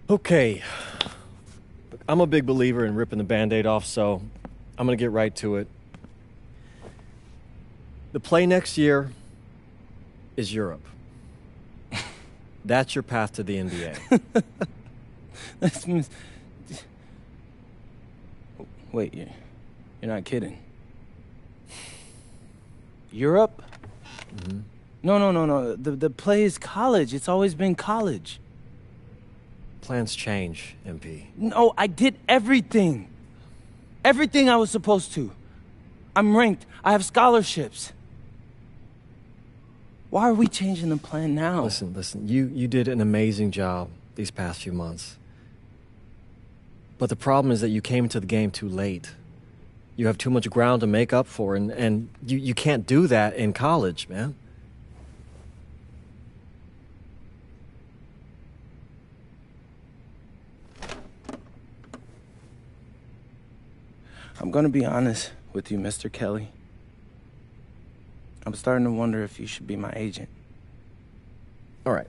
Okay. I'm a big believer in ripping the Band-Aid off, so I'm going to get right to it. The play next year is Europe. That's your path to the NBA. Wait, you're not kidding. Europe? Mm-hmm. No. The play is college. It's always been college. Plans change, MP. No, I did everything. Everything I was supposed to. I'm ranked. I have scholarships. Why are we changing the plan now? Listen. You did an amazing job these past few months. But the problem is that you came into the game too late. You have too much ground to make up for, and you can't do that in college, man. I'm gonna be honest with you, Mr. Kelly. I'm starting to wonder if you should be my agent. All right.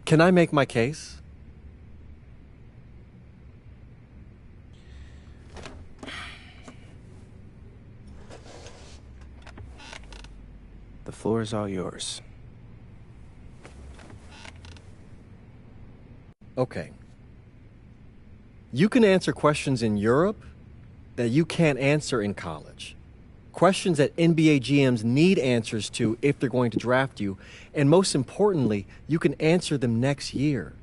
Can I make my case? The floor is all yours. Okay. You can answer questions in Europe that you can't answer in college. Questions that NBA GMs need answers to if they're going to draft you. And most importantly, you can answer them next year.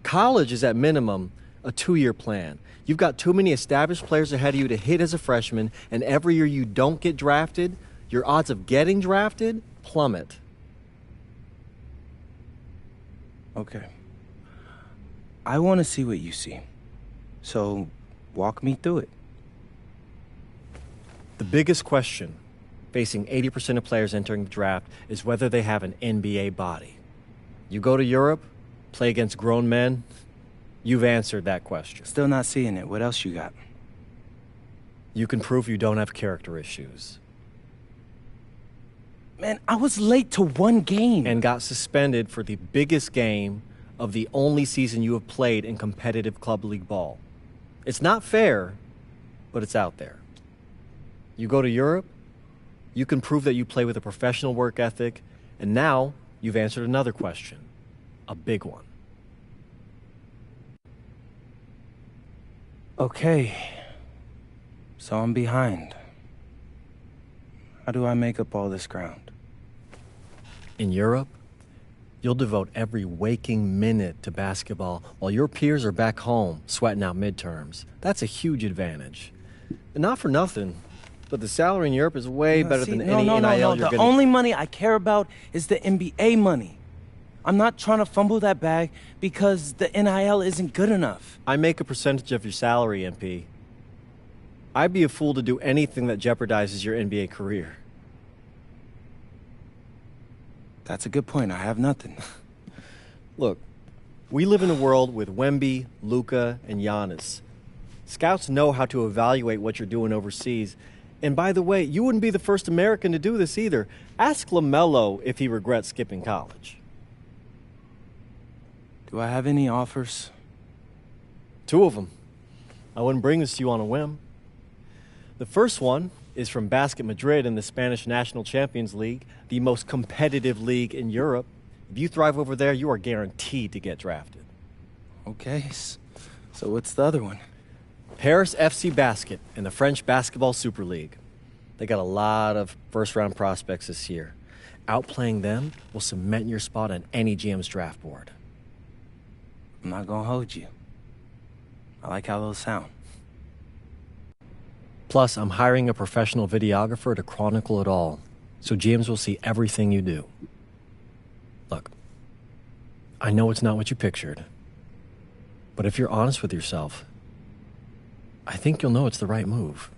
College is at minimum a 2-year plan. You've got too many established players ahead of you to hit as a freshman, and every year you don't get drafted, your odds of getting drafted plummet. Okay. I want to see what you see. So, walk me through it. The biggest question facing 80% of players entering the draft is whether they have an NBA body. You go to Europe, play against grown men, you've answered that question. Still not seeing it. What else you got? You can prove you don't have character issues. Man, I was late to one game. And got suspended for the biggest game of the only season you have played in competitive club league ball. It's not fair, but it's out there. You go to Europe, you can prove that you play with a professional work ethic, and now you've answered another question, a big one. Okay, so I'm behind. How do I make up all this ground? In Europe, you'll devote every waking minute to basketball while your peers are back home sweating out midterms. That's a huge advantage. And not for nothing, but the salary in Europe is way better than any NIL you're The getting. only money I care about is the NBA money. I'm not trying to fumble that bag because the NIL isn't good enough. I make a percentage of your salary, MP. I'd be a fool to do anything that jeopardizes your NBA career. That's a good point. I have nothing. Look, we live in a world with Wemby, Luka, and Giannis. Scouts know how to evaluate what you're doing overseas. And by the way, you wouldn't be the first American to do this either. Ask LaMelo if he regrets skipping college. Do I have any offers? 2 of them. I wouldn't bring this to you on a whim. The first one is from Basket Madrid in the Spanish National Champions League, the most competitive league in Europe. If you thrive over there, you are guaranteed to get drafted. Okay, so what's the other one? Paris FC Basket in the French Basketball Super League. They got a lot of first-round prospects this year. Outplaying them will cement your spot on any GM's draft board. I'm not gonna hold you. I like how those sound. Plus, I'm hiring a professional videographer to chronicle it all, so GMs will see everything you do. Look, I know it's not what you pictured, but if you're honest with yourself, I think you'll know it's the right move.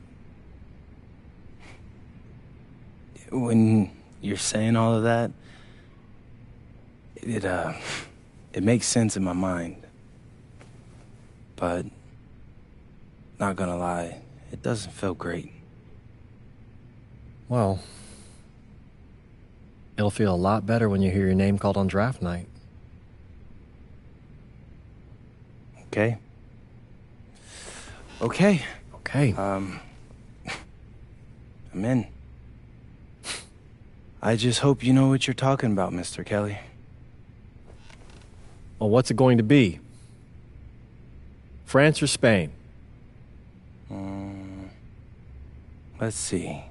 When you're saying all of that, it makes sense in my mind. But, not gonna lie, it doesn't feel great. Well, it'll feel a lot better when you hear your name called on draft night. Okay. Okay. Okay. I'm in. I just hope you know what you're talking about, Mr. Kelly. Well, what's it going to be? France or Spain? Let's see.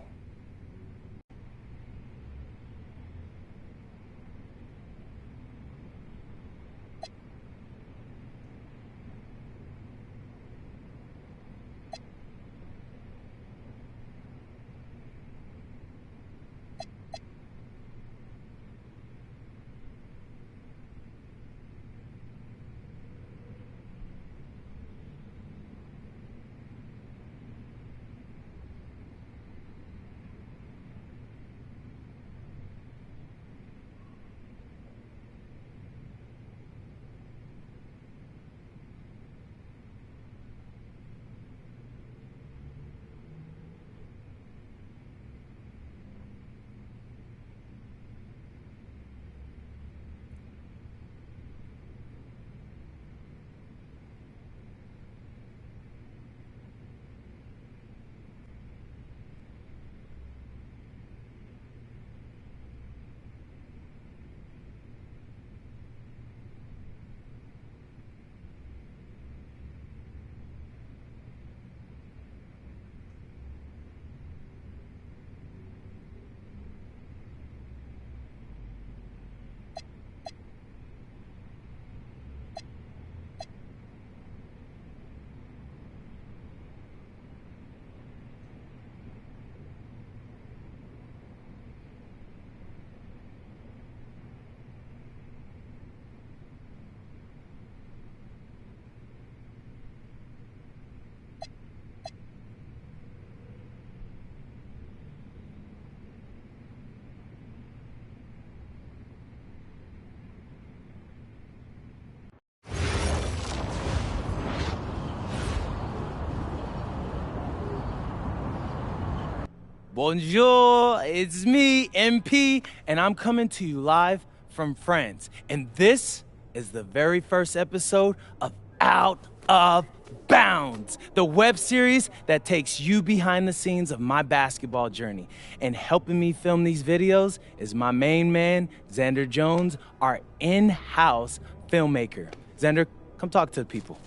Bonjour, it's me, MP, and I'm coming to you live from France. And this is the very first episode of Out of Bounds, the web series that takes you behind the scenes of my basketball journey. And helping me film these videos is my main man, Xander Jones, our in-house filmmaker. Xander, come talk to the people.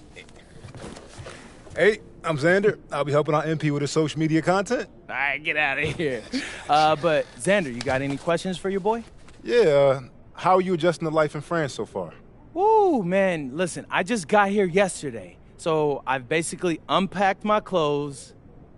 Hey, I'm Xander. I'll be helping out MP with his social media content. All right, get out of here. But Xander, you got any questions for your boy? Yeah, how are you adjusting to life in France so far? Woo, man, listen, I just got here yesterday. So I've basically unpacked my clothes,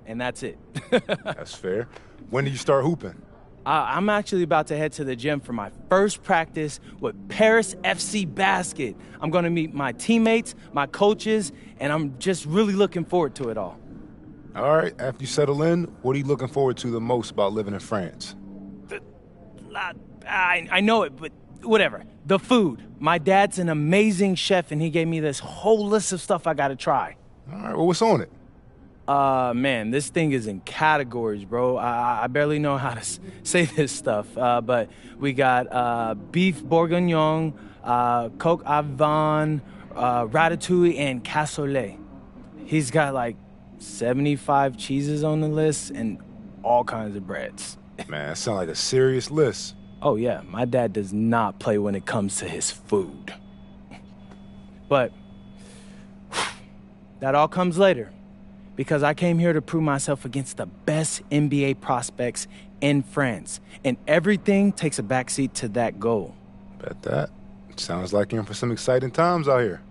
and that's it. That's fair. When do you start hooping? I'm actually about to head to the gym for my first practice with Paris FC Basket. I'm gonna meet my teammates, my coaches, and I'm just really looking forward to it all. All right, after you settle in, what are you looking forward to the most about living in France? I know it, but whatever. The food. My dad's an amazing chef, and he gave me this whole list of stuff I gotta try. All right, well, what's on it? Man, this thing is in categories, bro. I barely know how to say this stuff, but we got beef bourguignon, coq au vin, ratatouille, and cassoulet. He's got like 75 cheeses on the list and all kinds of breads. Man, that sounds like a serious list. Oh yeah, my dad does not play when it comes to his food. But that all comes later, because I came here to prove myself against the best NBA prospects in France, and everything takes a backseat to that goal. Bet that. Sounds like you're in for some exciting times out here.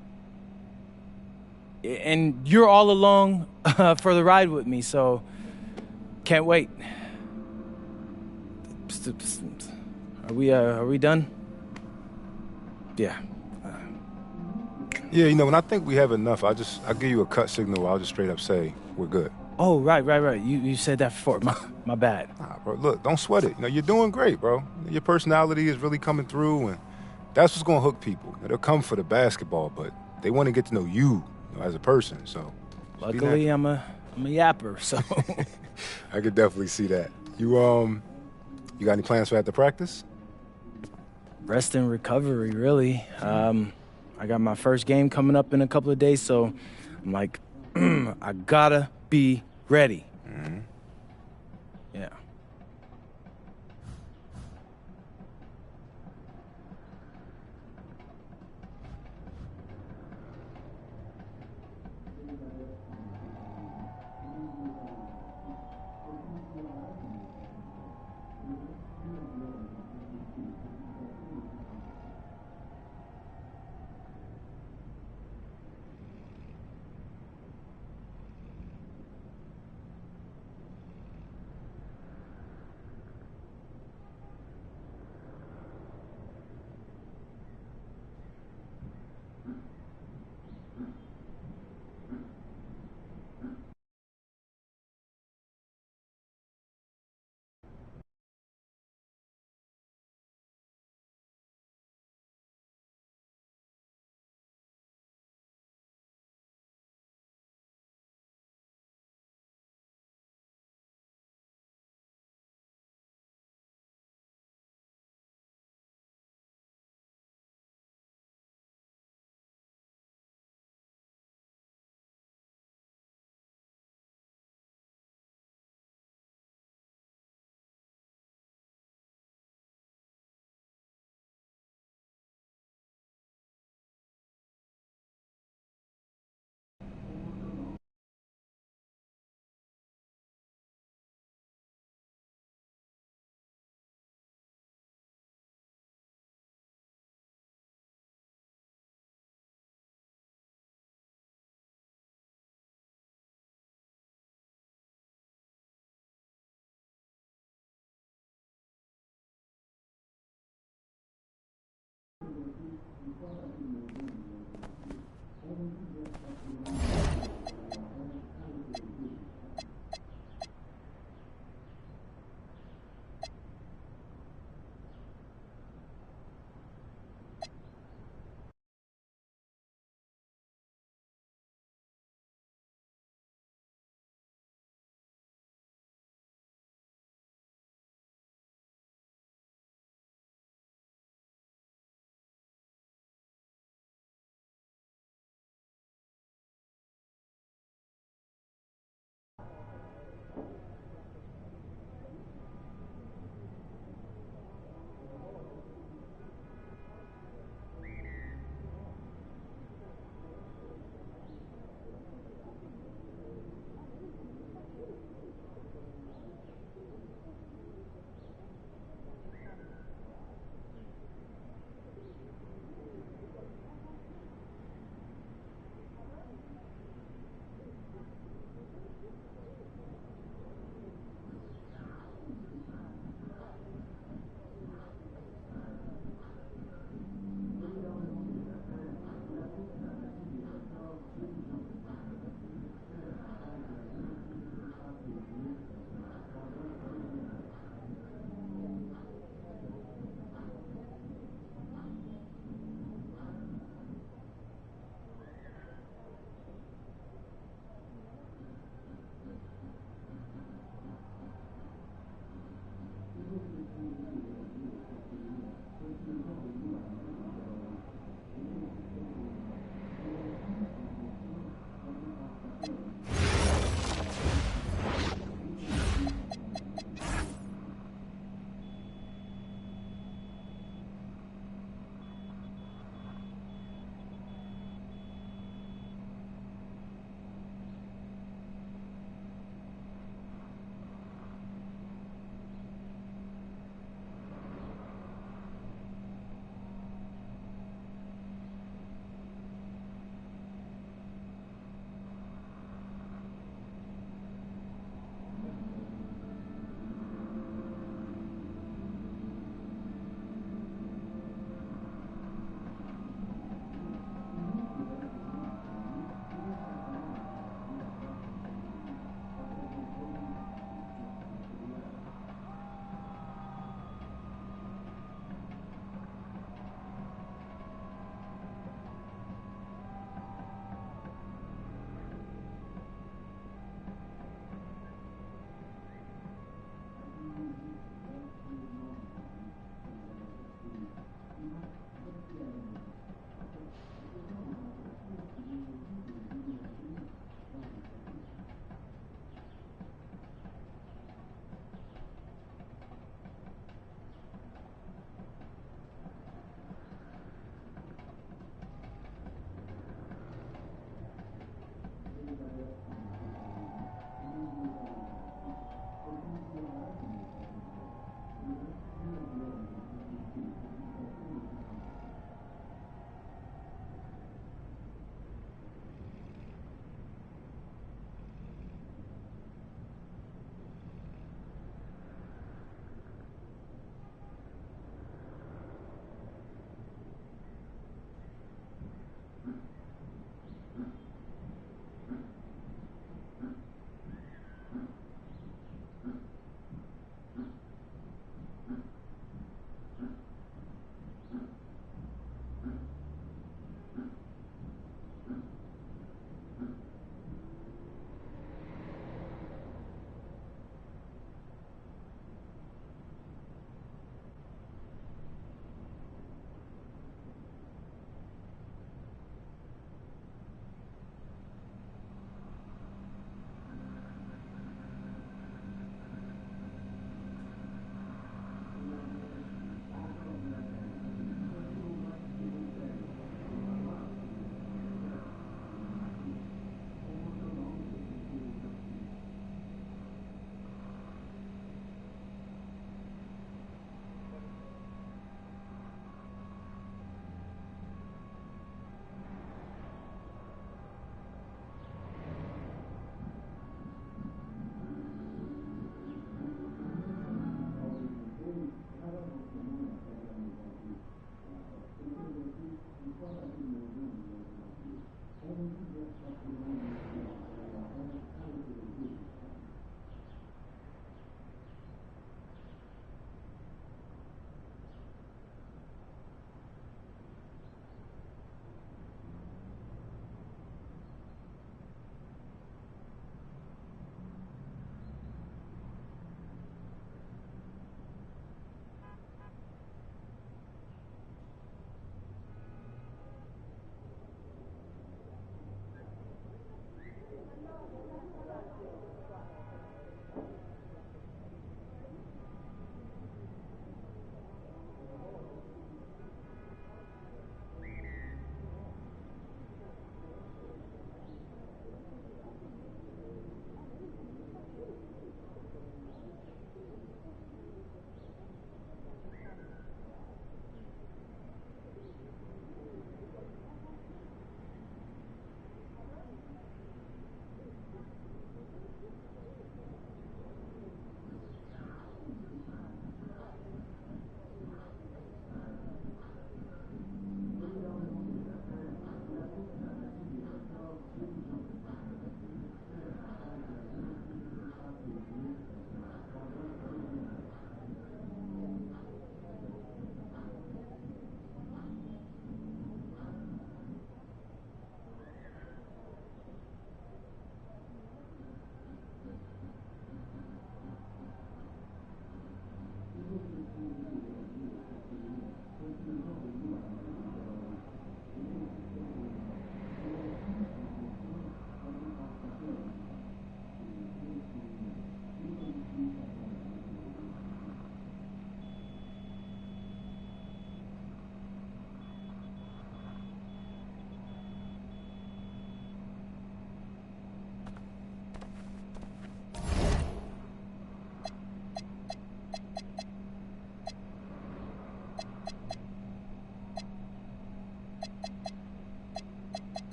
And you're all along for the ride with me, so can't wait. Are we done? Yeah. Yeah, you know, when I think we have enough, I'll give you a cut signal. I'll just straight up say we're good. Oh, right. You said that before. My bad. Nah, bro, look, don't sweat it. You know, you're doing great, bro. Your personality is really coming through, and that's what's gonna hook people. They'll come for the basketball, but they want to get to know you, as a person. So, luckily, I'm a yapper, so. I could definitely see that. You got any plans for after practice? Rest and recovery, really. I I got my first game coming up in a couple of days, so I'm like, I gotta be ready. Mm-hmm. Yeah.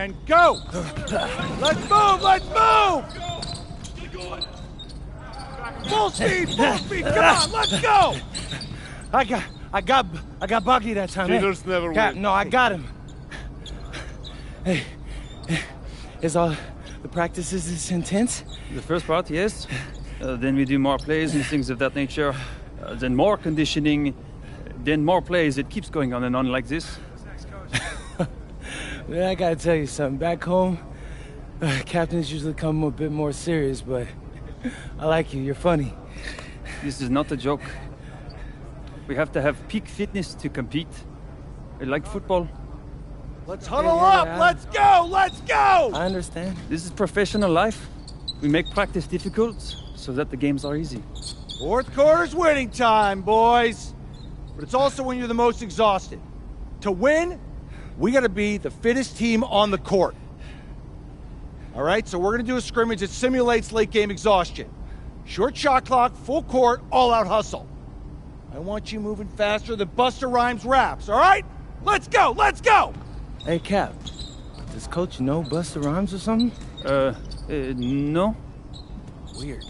and go! Let's move, let's move! Full speed, come on, let's go! I got Bucky that time. Cheaters never win. No, I got him. Hey, is all the practices this intense? The first part, yes. Then we do more plays and things of that nature. Then more conditioning. Then more plays. It keeps going on and on like this. Man, I gotta tell you something. Back home, captains usually come a bit more serious, but I like you. You're funny. This is not a joke. We have to have peak fitness to compete. Like football. Let's huddle up, let's go, let's go! I understand. This is professional life. We make practice difficult so that the games are easy. Fourth quarter's winning time, boys. But it's also when you're the most exhausted. To win, we gotta be the fittest team on the court. All right, so we're gonna do a scrimmage that simulates late game exhaustion. Short shot clock, full court, all out hustle. I want you moving faster than Busta Rhymes raps, all right? Let's go, let's go! Hey, Cap. Does Coach know Busta Rhymes or something? No. Weird.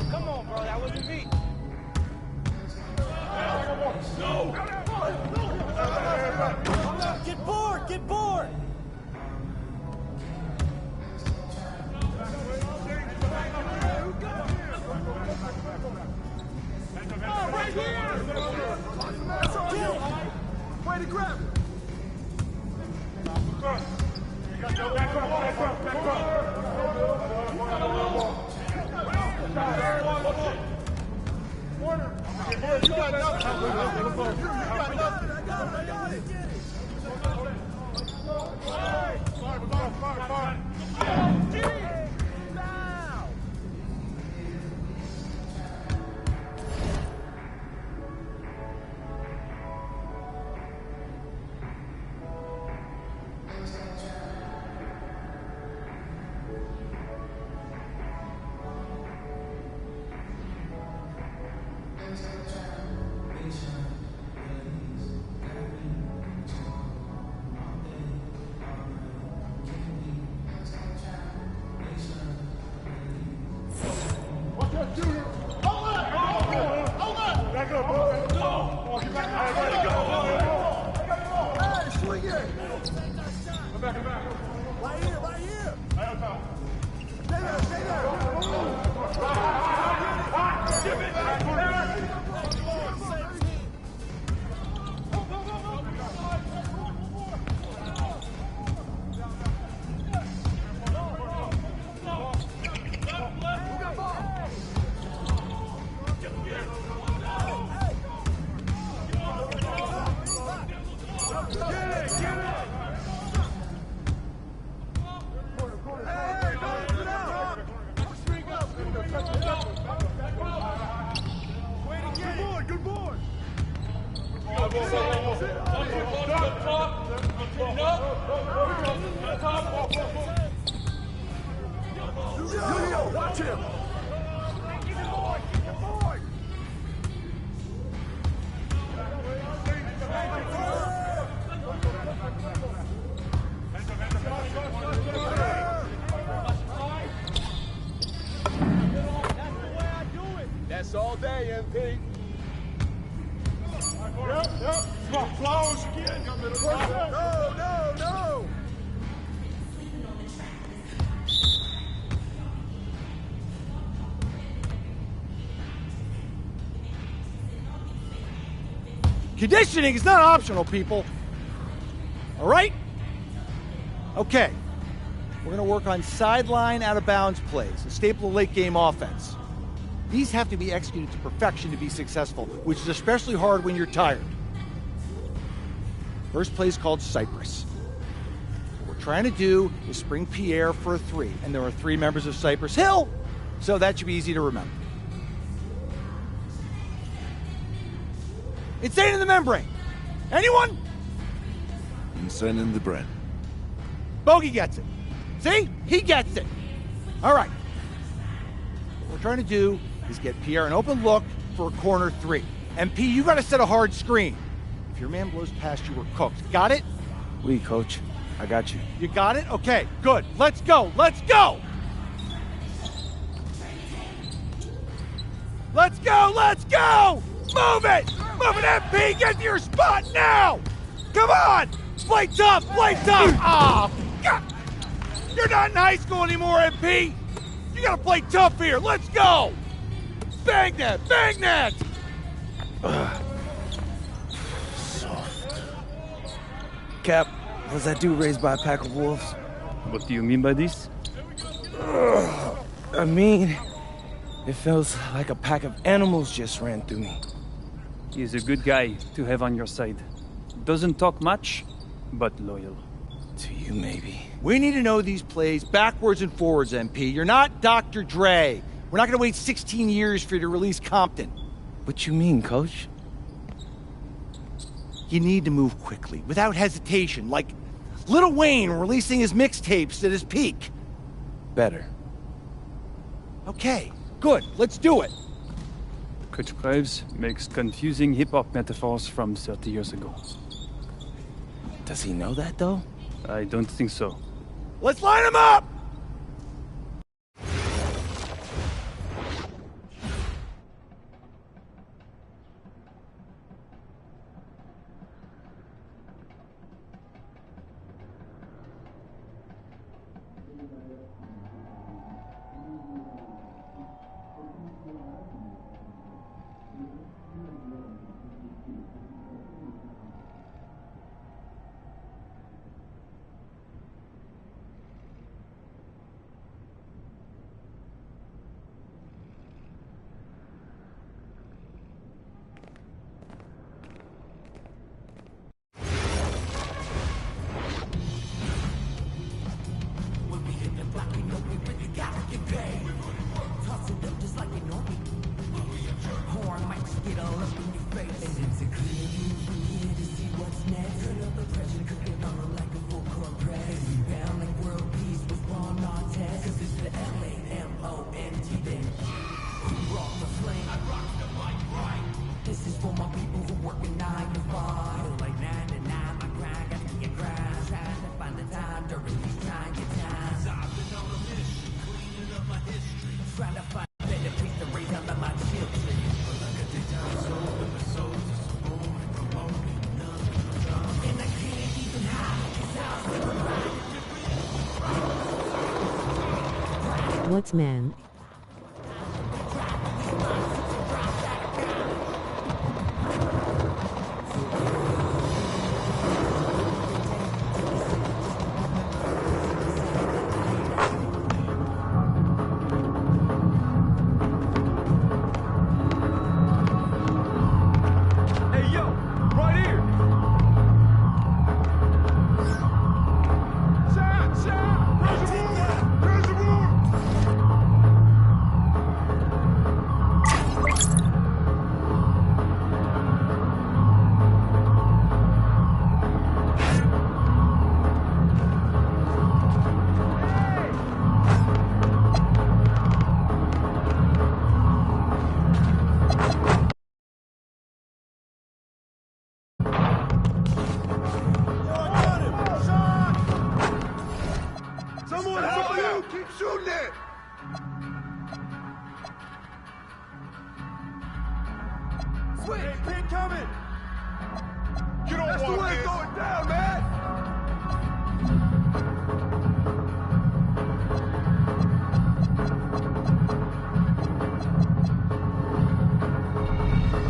Come on, bro, that wasn't me. Get bored, get bored! Oh, right here! Way to grab it! Watch him! That's all day, MP. Yep. Flowers again. No. Conditioning is not optional, people. All right? Okay. We're going to work on sideline out-of-bounds plays, a staple of late-game offense. These have to be executed to perfection to be successful, which is especially hard when you're tired. First play is called Cypress. What we're trying to do is spring Pierre for a 3, and there are 3 members of Cypress Hill, so that should be easy to remember. Insane in the membrane. Anyone? Insane in the brain. Bogey gets it. See? He gets it. All right. What we're trying to do is get Pierre an open look for a corner 3. And P, you got to set a hard screen. If your man blows past you, we're cooked. Got it? Oui, coach. I got you. You got it? Okay, good. Let's go. Let's go. Let's go. Let's go. Move it. Move it, MP. Get to your spot now. Come on. Play tough. Play tough. Oh, God. You're not in high school anymore, MP. You got to play tough here. Let's go. Bang that. Bang that. Cap, was that dude raised by a pack of wolves? What do you mean by this? I mean, it feels like a pack of animals just ran through me. He's a good guy to have on your side. Doesn't talk much, but loyal. To you, maybe. We need to know these plays backwards and forwards, MP. You're not Dr. Dre. We're not going to wait 16 years for you to release Compton. What you mean, coach? You need to move quickly, without hesitation, like Lil Wayne releasing his mixtapes at his peak. Better. Okay, good. Let's do it. Coach Graves makes confusing hip-hop metaphors from 30 years ago. Does he know that, though? I don't think so. Let's line them up! What's man?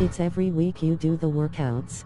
It's every week you do the workouts.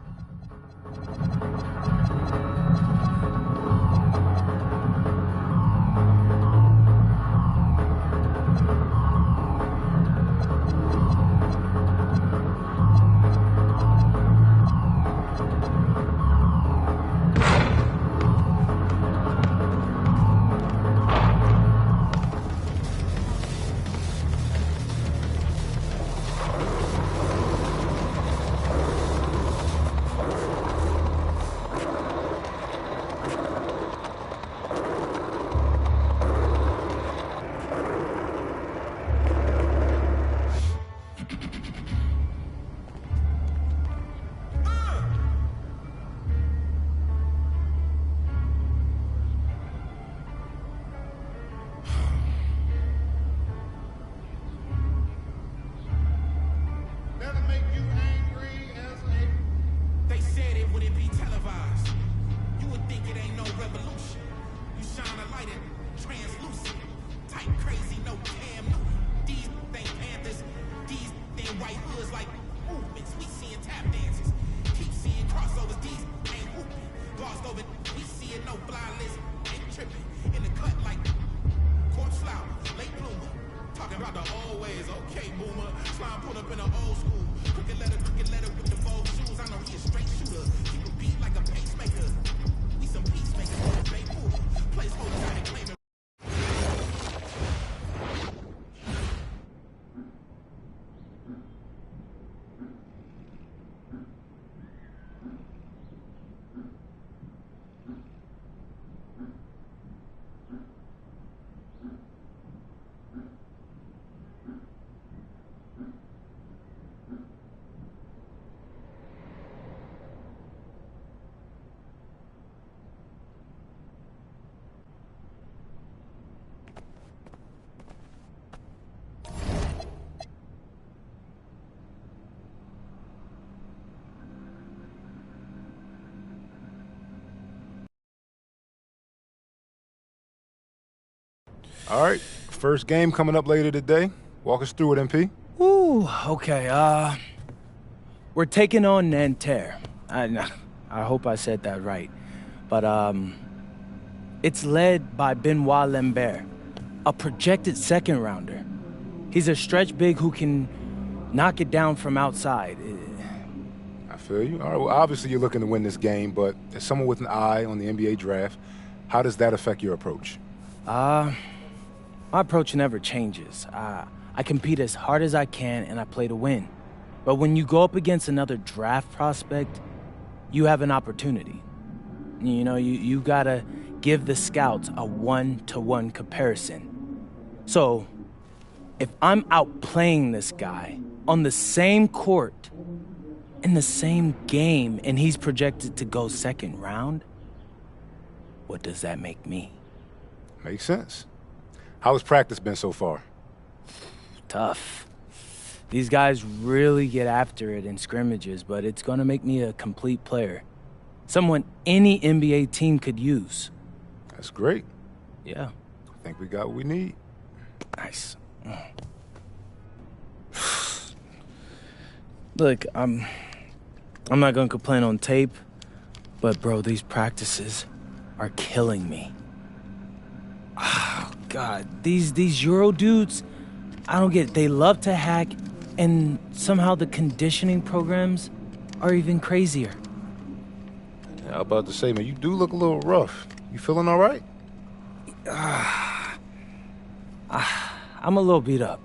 All right, first game coming up later today. Walk us through it, MP. Ooh, okay, we're taking on Nanterre. I hope I said that right. But, it's led by Benoit Lambert, a projected second-rounder. He's a stretch big who can knock it down from outside. I feel you. All right, well, obviously you're looking to win this game, but as someone with an eye on the NBA draft, how does that affect your approach? My approach never changes. I compete as hard as I can, and I play to win. But when you go up against another draft prospect, you have an opportunity. You know, you gotta give the scouts a one-to-one comparison. So, if I'm outplaying this guy on the same court, in the same game, and he's projected to go second round, what does that make me? Makes sense. How has practice been so far? Tough. These guys really get after it in scrimmages, but it's gonna make me a complete player. Someone any NBA team could use. That's great. Yeah. I think we got what we need. Nice. Look, I'm not gonna complain on tape, but bro, these practices are killing me. Oh, God, these Euro dudes, I don't get it. They love to hack, and somehow the conditioning programs are even crazier. Yeah, I'm about to say, man, you do look a little rough. You feeling all right? I'm a little beat up,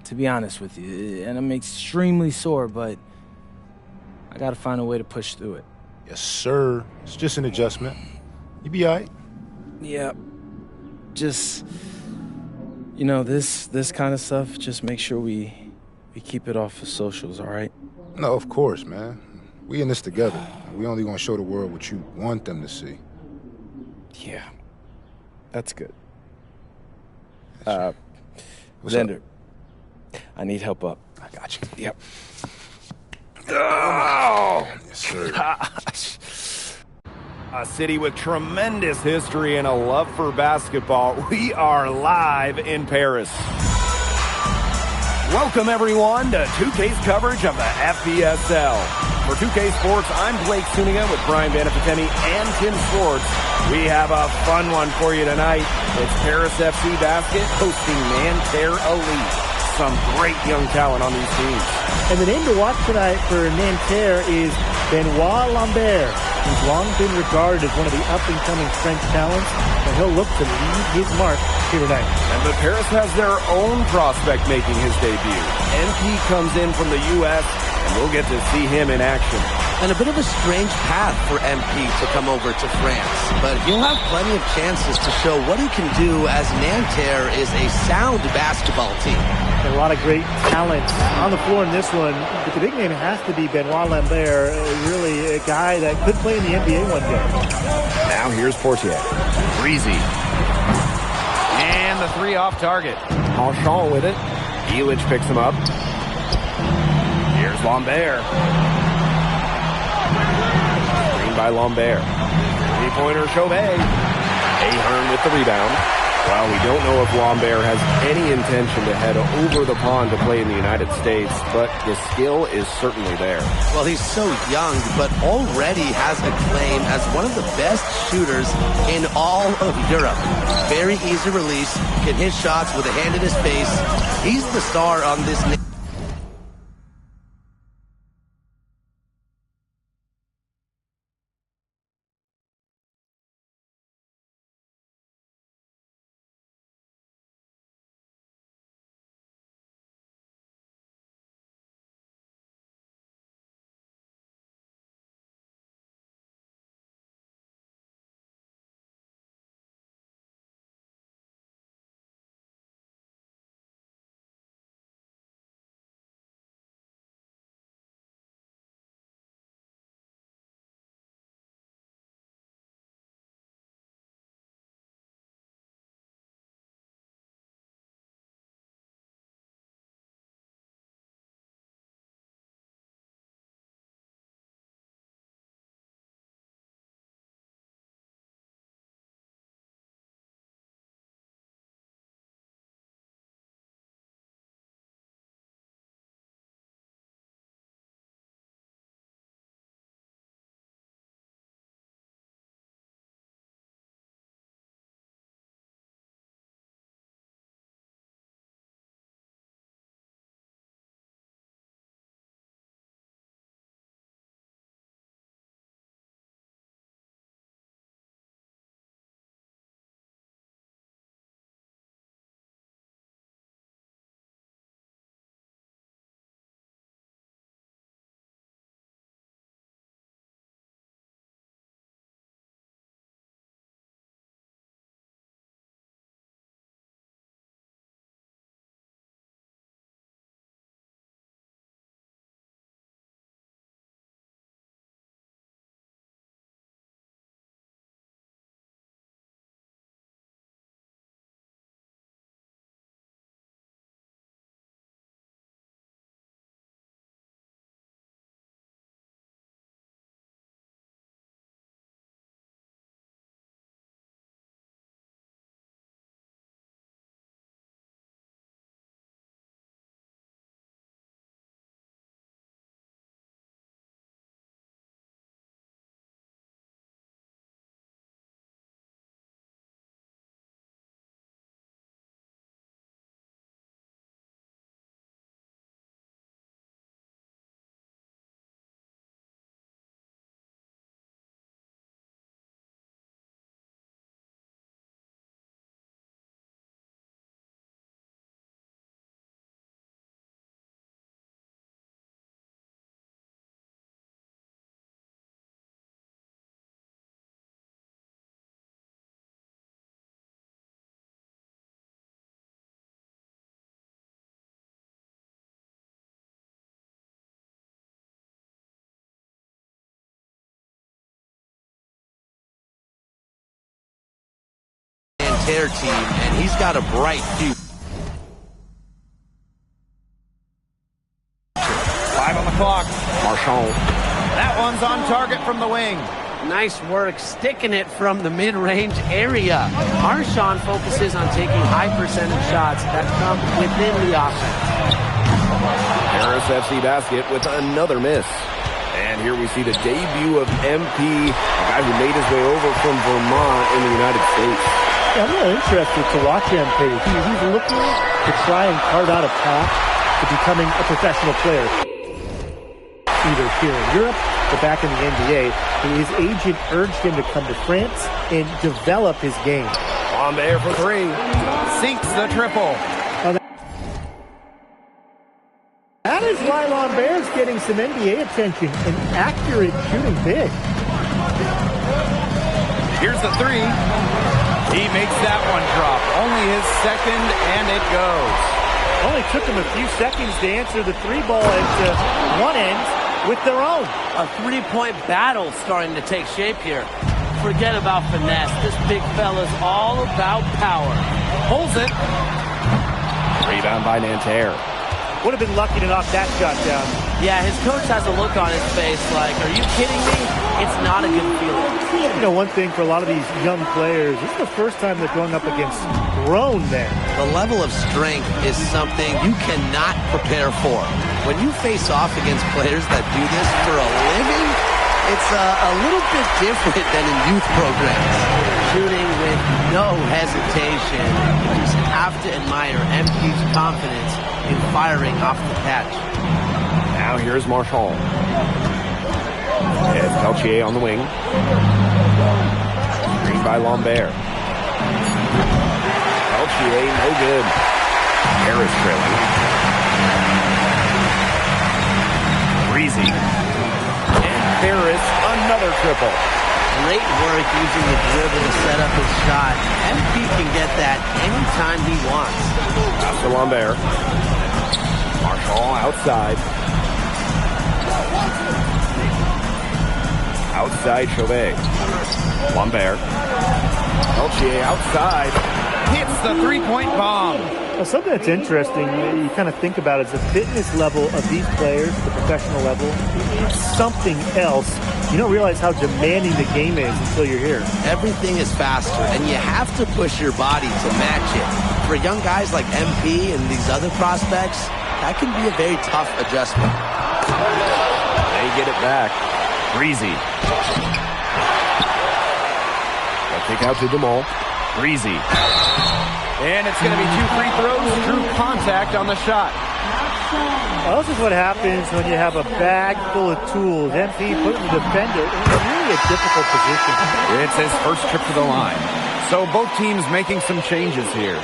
to be honest with you, and I'm extremely sore, but I gotta find a way to push through it. Yes, sir. It's just an adjustment. You be all right. Yeah. Just, you know, this kind of stuff, just make sure we keep it off of socials, all right? No, of course, man. We in this together. We only gonna show the world what you want them to see. Yeah. That's good. What's Xander, up? I need help up. I got you. Yep. Oh! Yes, sir. Gosh. A city with tremendous history and a love for basketball. We are live in Paris. Welcome, everyone, to 2K's coverage of the FPSL. For 2K Sports, I'm Blake Suniga with Brian Vanafitemi and Tim Schwartz. We have a fun one for you tonight. It's Paris FC Basket hosting Nanterre Elite. Some great young talent on these teams. And the name to watch tonight for Nanterre is Benoit Lambert, who's long been regarded as one of the up-and-coming French talents, and he'll look to leave his mark here tonight. And but Paris has their own prospect making his debut. MP comes in from the U.S., and we'll get to see him in action. And a bit of a strange path for MP to come over to France, but he'll have plenty of chances to show what he can do as Nanterre is a sound basketball team. And a lot of great talent on the floor in this one, but the big name has to be Benoit Lambert, really a guy that could play in the NBA one day. Now here's Portier. Breezy. And the three off target. Enchant with it. Elich picks him up. Here's Lambert. Screen by Lambert. Three-pointer Chauvet. Ahern with the rebound. Well, we don't know if Lambert has any intention to head over the pond to play in the United States, but the skill is certainly there. Well, he's so young, but already has a claim as one of the best shooters in all of Europe. Very easy release, can hit shots with a hand in his face. He's the star on this. Nanterre team, and he's got a bright future. 5 on the clock. Marchand. That one's on target from the wing. Nice work sticking it from the mid-range area. Marchand focuses on taking high percentage shots that come within the offense. Paris FC basket with another miss. And here we see the debut of MP, a guy who made his way over from Vermont in the United States. Yeah, I'm really interested to watch MP. He's looking to try and carve out a path to becoming a professional player, either here in Europe or back in the NBA. His agent urged him to come to France and develop his game. Lambert for 3. Sinks the triple. That is why Lambert's getting some NBA attention, an accurate shooting big. Here's the 3. He makes that one drop. Only his second, and it goes. Only took him a few seconds to answer the 3-ball at one end with their own. A 3-point battle starting to take shape here. Forget about finesse. This big fella's all about power. Holds it. Rebound by Nanterre. Would have been lucky to knock that shot down. Yeah, his coach has a look on his face like, are you kidding me? It's not a good feeling. You know, one thing for a lot of these young players, this is the first time they're going up against grown men. The level of strength is something you cannot prepare for. When you face off against players that do this for a living, it's a little bit different than in youth programs. Shooting with no hesitation. You just have to admire MP's confidence in firing off the catch. Now here's Marchand. It's Peltier on the wing. Screen by Lambert. Peltier, no good. Harris trailing. Breezy. And Harris, another triple. Great work using the dribble to set up his shot. MP can get that anytime he wants. Pass to Lambert. Marchand outside. Outside Chauvet. Lambert. Peltier outside. Hits the 3-point bomb. Well, something that's interesting, you kind of think about is the fitness level of these players, the professional level. It's something else. You don't realize how demanding the game is until you're here. Everything is faster, and you have to push your body to match it. For young guys like MP and these other prospects, that can be a very tough adjustment. They get it back. Breezy. They'll kick out to DeMol. Breezy. And it's going to be 2 free throws. Drew contact on the shot. Well, this is what happens when you have a bag full of tools. MP putting the defender in really a difficult position. It's his first trip to the line. So both teams making some changes here.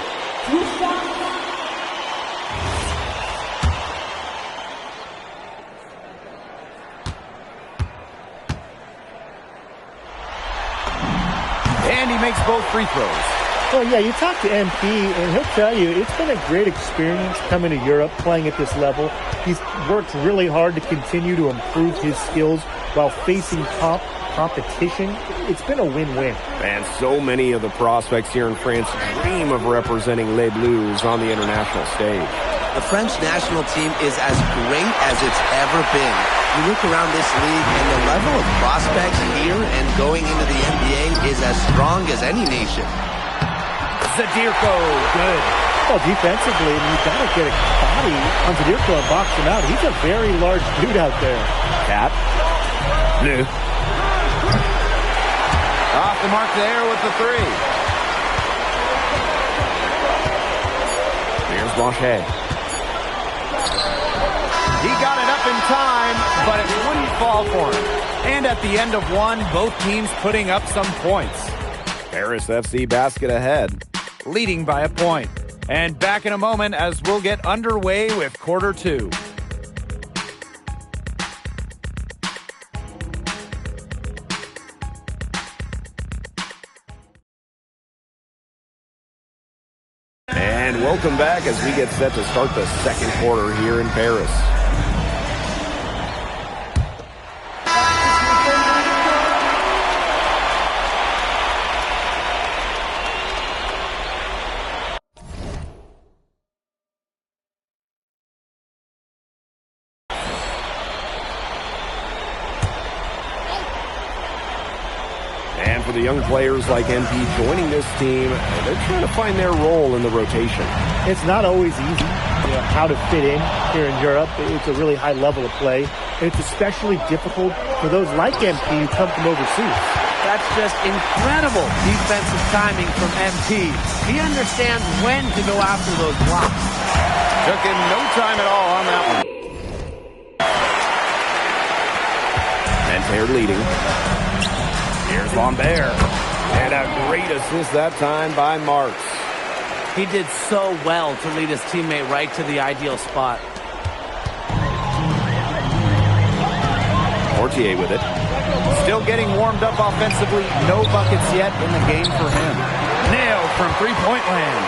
And he makes both free throws. Well, yeah, you talk to MP, and he'll tell you it's been a great experience coming to Europe, playing at this level. He's worked really hard to continue to improve his skills while facing competition. It's been a win-win. And so many of the prospects here in France dream of representing Les Bleus on the international stage. The French national team is as great as it's ever been. You look around this league, and the level of prospects here and going into the NBA is as strong as any nation. Zadirko, good. Well, defensively, you've got to get a body on Zadirko and box him out. He's a very large dude out there. Cap. Bleu. Off the mark there with the 3. Here's Blanchet. He got it up in time, but it wouldn't fall for him. And at the end of one, both teams putting up some points. Paris FC basket ahead. Leading by a point. And back in a moment as we'll get underway with quarter 2. And welcome back as we get set to start the second quarter here in Paris. for the young players like MP joining this team, they're trying to find their role in the rotation. It's not always easy, how to fit in here in Europe. It's a really high level of play. And it's especially difficult for those like MP who come from overseas. That's just incredible defensive timing from MP. He understands when to go after those blocks. Took him no time at all on that one. And they're leading. Here's Lambert. And a great assist that time by Marks. He did so well to lead his teammate right to the ideal spot. Portier with it. Still getting warmed up offensively. No buckets yet in the game for him. Nailed from three-point land.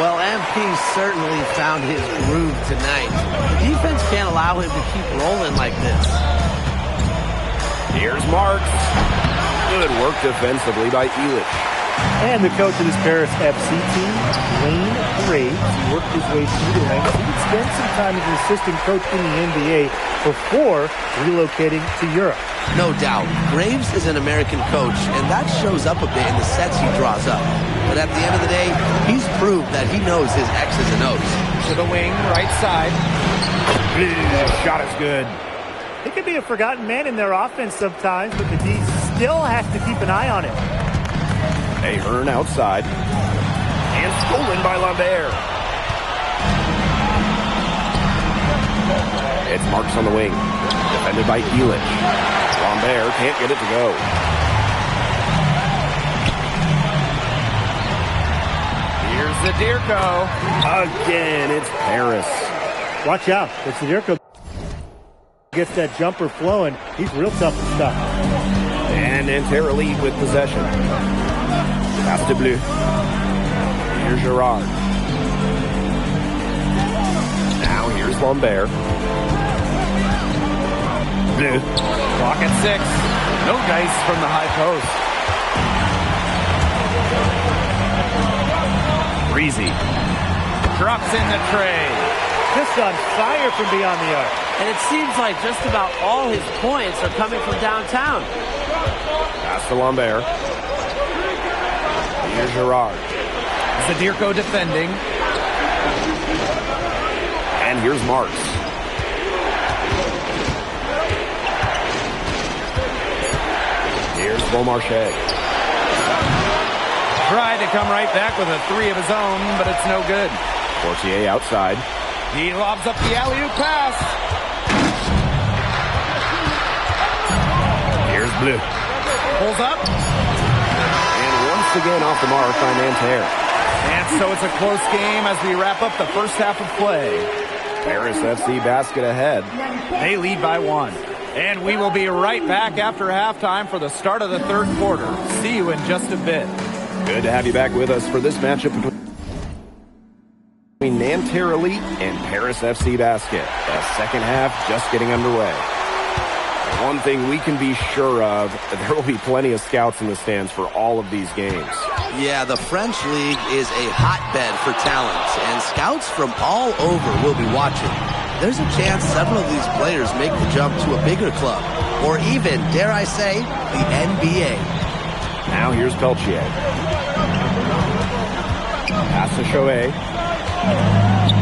Well, MP certainly found his groove tonight. The defense can't allow him to keep rolling like this. Here's Marks. Good work defensively by Elich. And the coach of this Paris FC team, Wayne Graves, worked his way through the ranks. He would spend some time as an assistant coach in the NBA before relocating to Europe. No doubt. Graves is an American coach, and that shows up a bit in the sets he draws up. But at the end of the day, he's proved that he knows his X's and O's. To the wing, right side. Shot is good. He could be a forgotten man in their offense sometimes, but the D still has to keep an eye on him. Ahern outside. And stolen by Lambert. It's Marks on the wing. Defended by Elich. Lambert can't get it to go. Here's Zadirko. Again, it's Paris. Watch out. If Zadirko gets that jumper flowing, he's real tough to stop. And Nanterre lead with possession. Pass to Bleu. Here's Gerard. Now here's Lambert. Bleu. Clock at 6. No dice from the high post. Breezy. Drops in the tray. Just on fire from beyond the arc. And it seems like just about all his points are coming from downtown. Pass to Lambert. Here's Gerard. Zadirko defending. And here's Marks. Here's Beaumarchais. Tried to come right back with a three of his own, but it's no good. Portier outside. He lobs up the alley-oop pass. Here's Bleu. Pulls up. And once again off the mark by Nanterre. And so it's a close game as we wrap up the first half of play. Paris FC basket ahead. They lead by 1. And we will be right back after halftime for the start of the third quarter. See you in just a bit. Good to have you back with us for this matchup between Nanterre Elite and Paris FC Basket. The second half just getting underway. One thing we can be sure of, there will be plenty of scouts in the stands for all of these games. Yeah, the French League is a hotbed for talent, and scouts from all over will be watching. There's a chance several of these players make the jump to a bigger club, or even, dare I say, the NBA. Now here's Peltier. Pass to Chouet.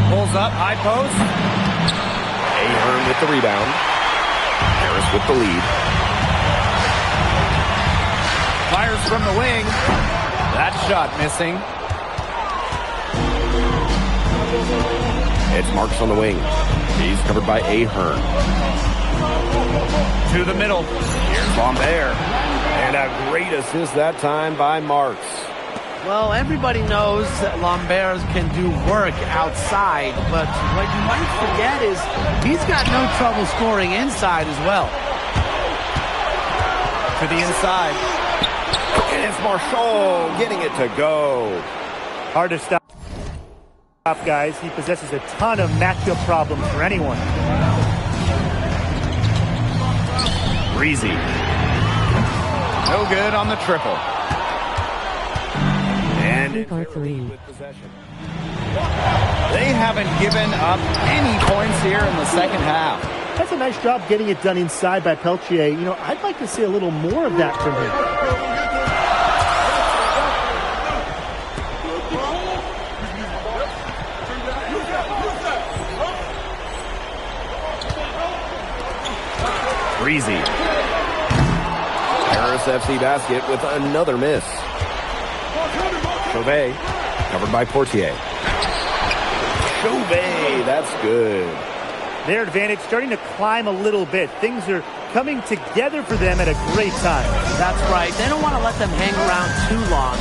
Pulls up, high post. Ahern with the rebound. Paris with the lead. Fires from the wing. That shot missing. It's Marks on the wing. He's covered by Ahern. To the middle. Here's Lambert. And a great assist that time by Marks. Well, everybody knows that Lambert can do work outside, but what you might forget is he's got no trouble scoring inside as well. To the inside. And it's Marchand getting it to go. Hard to stop, guys. He possesses a ton of matchup problems for anyone. Breezy. No good on the triple. And they haven't given up any points here in the second half. That's a nice job getting it done inside by Peltier. I'd like to see a little more of that from him. Breezy. Paris FC basket with another miss. Chauvet, covered by Portier. Chauvet, that's good. Their advantage starting to climb a little bit. Things are coming together for them at a great time. That's right. They don't want to let them hang around too long.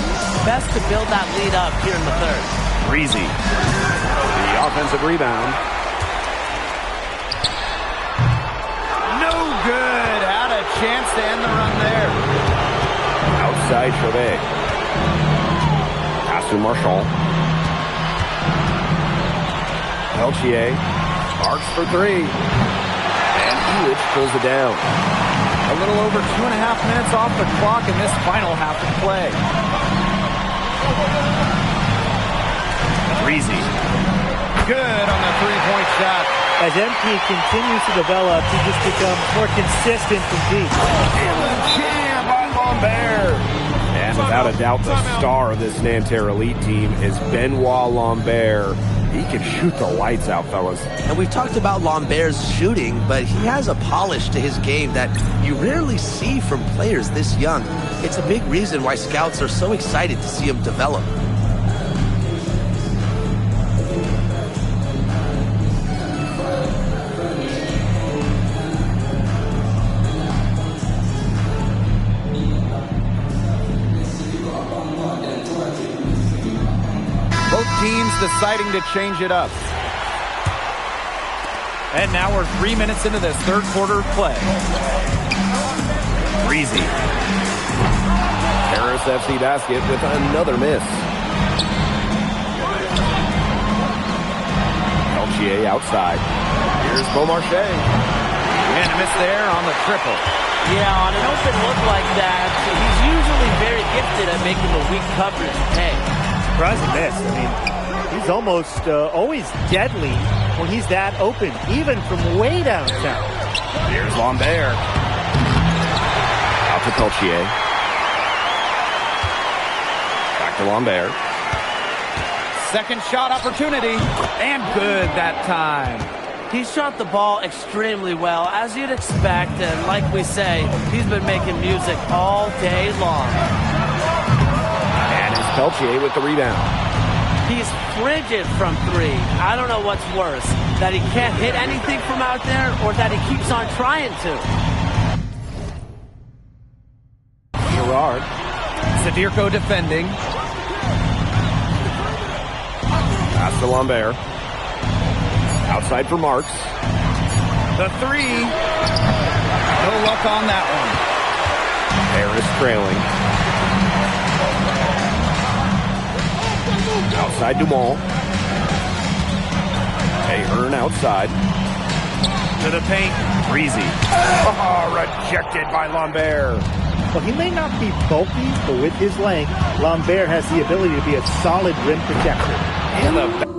Best to build that lead up here in the third. Breezy. The offensive rebound. No good. Had a chance to end the run there. Outside Chauvet. Pass to Marchand. Peltier. Marks for three. And Elitch pulls it down. A little over 2.5 minutes off the clock in this final half of play. Breezy. Good on the three-point shot. As MP continues to develop, he just becomes more consistent from deep. And the jam by Lambert. And without a doubt, the star of this Nanterre Elite team is Benoit Lambert. He can shoot the lights out, fellas. And we've talked about Lambert's shooting, but he has a polish to his game that you rarely see from players this young. It's a big reason why scouts are so excited to see him develop. Teams deciding to change it up. And now we're 3 minutes into this third quarter of play. Breezy. Paris FC basket with another miss. Peltier outside. Here's Beaumarchais. And a miss there on the triple. Yeah, on an open look like that, he's usually very gifted at making the weak coverage pay. Surprising miss. I mean, he's almost always deadly when he's that open, even from way downtown. Here's Lambert. Out to Peltier. Back to Lambert. Second shot opportunity. And good that time. He shot the ball extremely well, as you'd expect, and like we say, he's been making music all day long. And it's Peltier with the rebound. He's frigid from three. I don't know what's worse, that he can't hit anything from out there or that he keeps on trying to. Girard. Sadirko defending. Pass to Lambert. Outside for Marks. The three. No luck on that one. Paris trailing. Outside Dumont. Ahern outside. To the paint. Breezy. Oh, rejected by Lambert. Well, he may not be bulky, but with his length, Lambert has the ability to be a solid rim protector. And the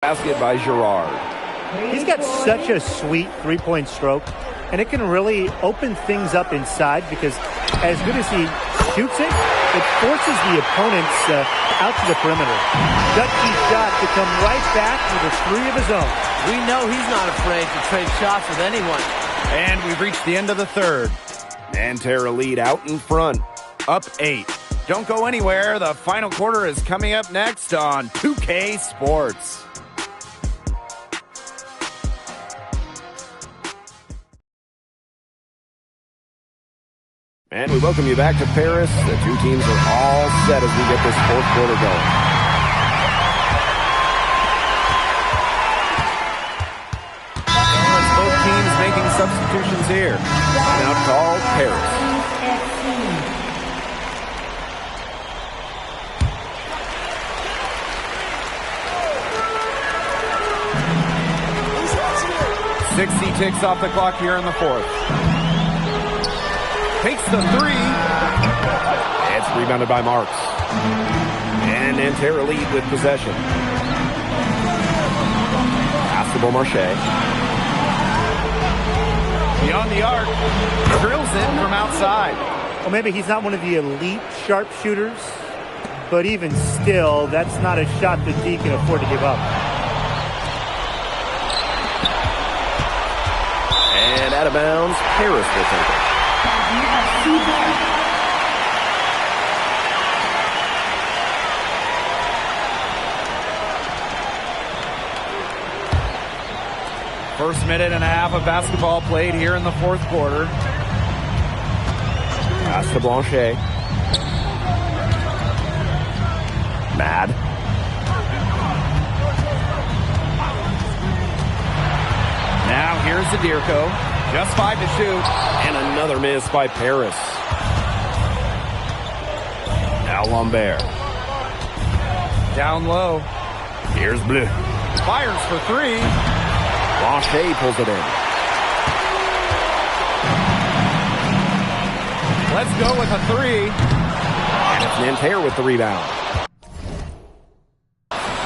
basket by Girard. He's got such a sweet three-point stroke, and it can really open things up inside because as good as he shoots it, it forces the opponents out to the perimeter. Dutchy shot to come right back with a three of his own. We know he's not afraid to trade shots with anyone. And we've reached the end of the third. Nanterre Elite out in front. Up 8. Don't go anywhere. The final quarter is coming up next on 2K Sports. And we welcome you back to Paris. The two teams are all set as we get this fourth quarter going. Both teams making substitutions here. Timeout called Paris. .60 ticks off the clock here in the fourth. Takes the three. It's rebounded by Marks. And Nanterre lead with possession. Pass to Beaumarchais. Beyond the arc. Drills it from outside. Well, maybe he's not one of the elite sharpshooters, but even still, that's not a shot that D can afford to give up. And out of bounds, Paris will take it. First minute and a half of basketball played here in the fourth quarter. Pass to Blanchet. Mad. Now here's Zadirko. Just 5 to shoot. And another miss by Paris. Now Lambert. Down low. Here's Bleu. Fires for three. Blanchet pulls it in. Let's go with a three. And it's Nanterre with the rebound.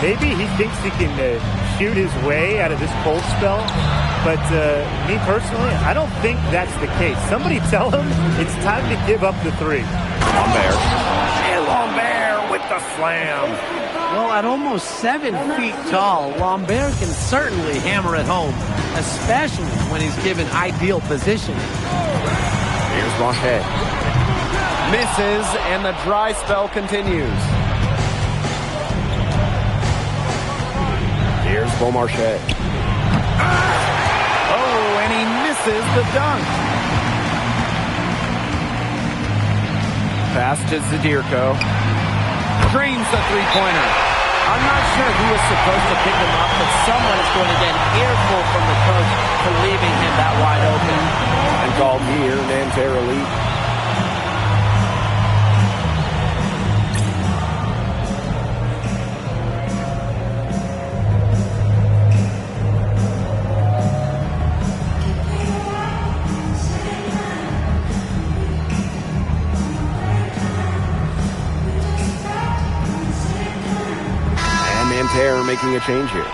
Maybe he thinks he can shoot his way out of this cold spell, but me personally, I don't think that's the case. Somebody tell him it's time to give up the three. Lambert. And Lambert with the slam. Well, at almost 7 feet tall, Lambert can certainly hammer it home, especially when he's given ideal position. Here's Blanchet. Misses, and the dry spell continues. Here's Beaumarchais. Oh, and he misses the dunk. Pass to Zadirko. Drains the three-pointer. I'm not sure who was supposed to pick him up, but someone is going to get an earful from the coach for leaving him that wide open. And called here, Nanterre elite. Nanterre making a change here.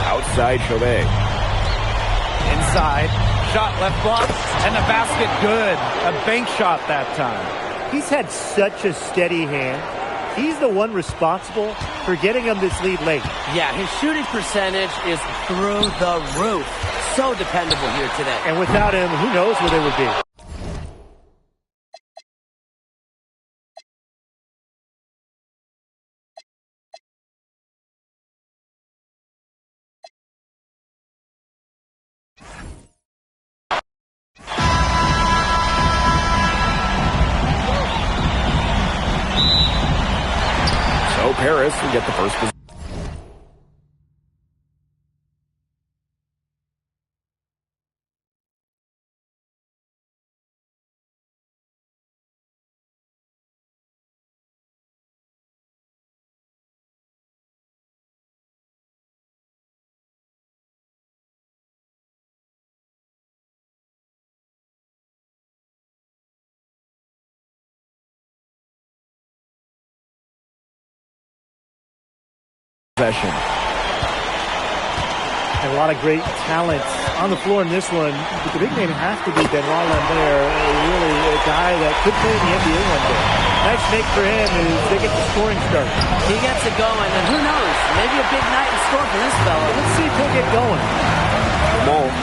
Outside Chauvet. Inside. Shot left block. And the basket good. A bank shot that time. He's had such a steady hand. He's the one responsible for getting him this lead late. Yeah, his shooting percentage is through the roof. So dependable here today. And without him, who knows where they would be. So Paris will get the first position. And a lot of great talent on the floor in this one. But the big name has to be Benoit Lambert, really a guy that could play in the NBA one day. Nice make for him as they get the scoring started. He gets it going, and who knows, maybe a big night in store for this fella. Let's see if he'll get going. Dumont.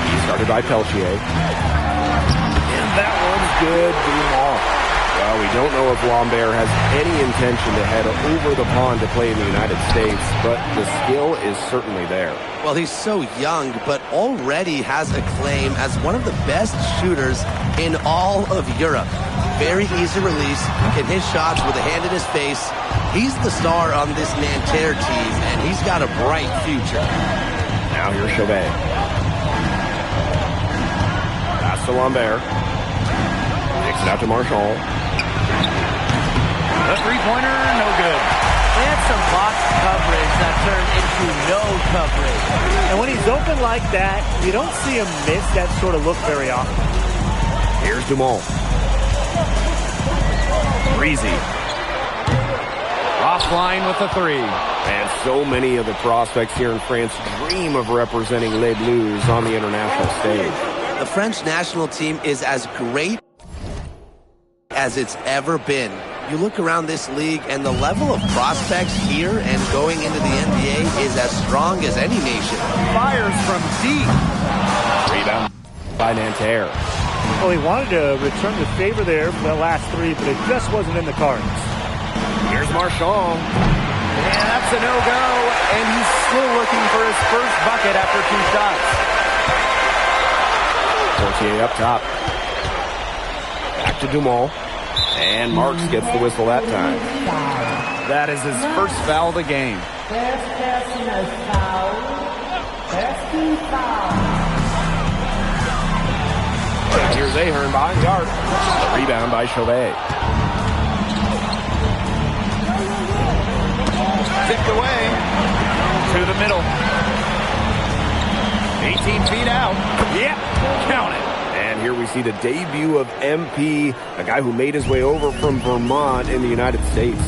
He started by Peltier. And that one's good. Dumont. Well, we don't know if Lambert has any intention to head over the pond to play in the United States, but the skill is certainly there. Well, he's so young, but already has a claim as one of the best shooters in all of Europe. Very easy release, can hit shots with a hand in his face. He's the star on this Nanterre team, and he's got a bright future. Now here's Chauvet. Pass to Lambert. Takes it out to Marshall. The three-pointer, no good. They had some box coverage that turned into no coverage. And when he's open like that, you don't see him miss that sort of look very often. Here's Dumont. Breezy. Offline with the three. And so many of the prospects here in France dream of representing Les Bleus on the international stage. The French national team is as great as it's ever been. You look around this league, and the level of prospects here and going into the NBA is as strong as any nation. Fires from deep. Rebound by Nanterre. Well, he wanted to return the favor there for that last three, but it just wasn't in the cards. Here's Marchand. And that's a no-go, and he's still looking for his first bucket after 2 shots. Portier up top. Back to Dumont. And Marks gets the whistle that time. That is his first foul of the game. Here's Ahern behind the arc. The rebound by Chauvet. Tipped away to the middle. 18 feet out. Yep, count it. And here we see the debut of MP, a guy who made his way over from Vermont in the United States.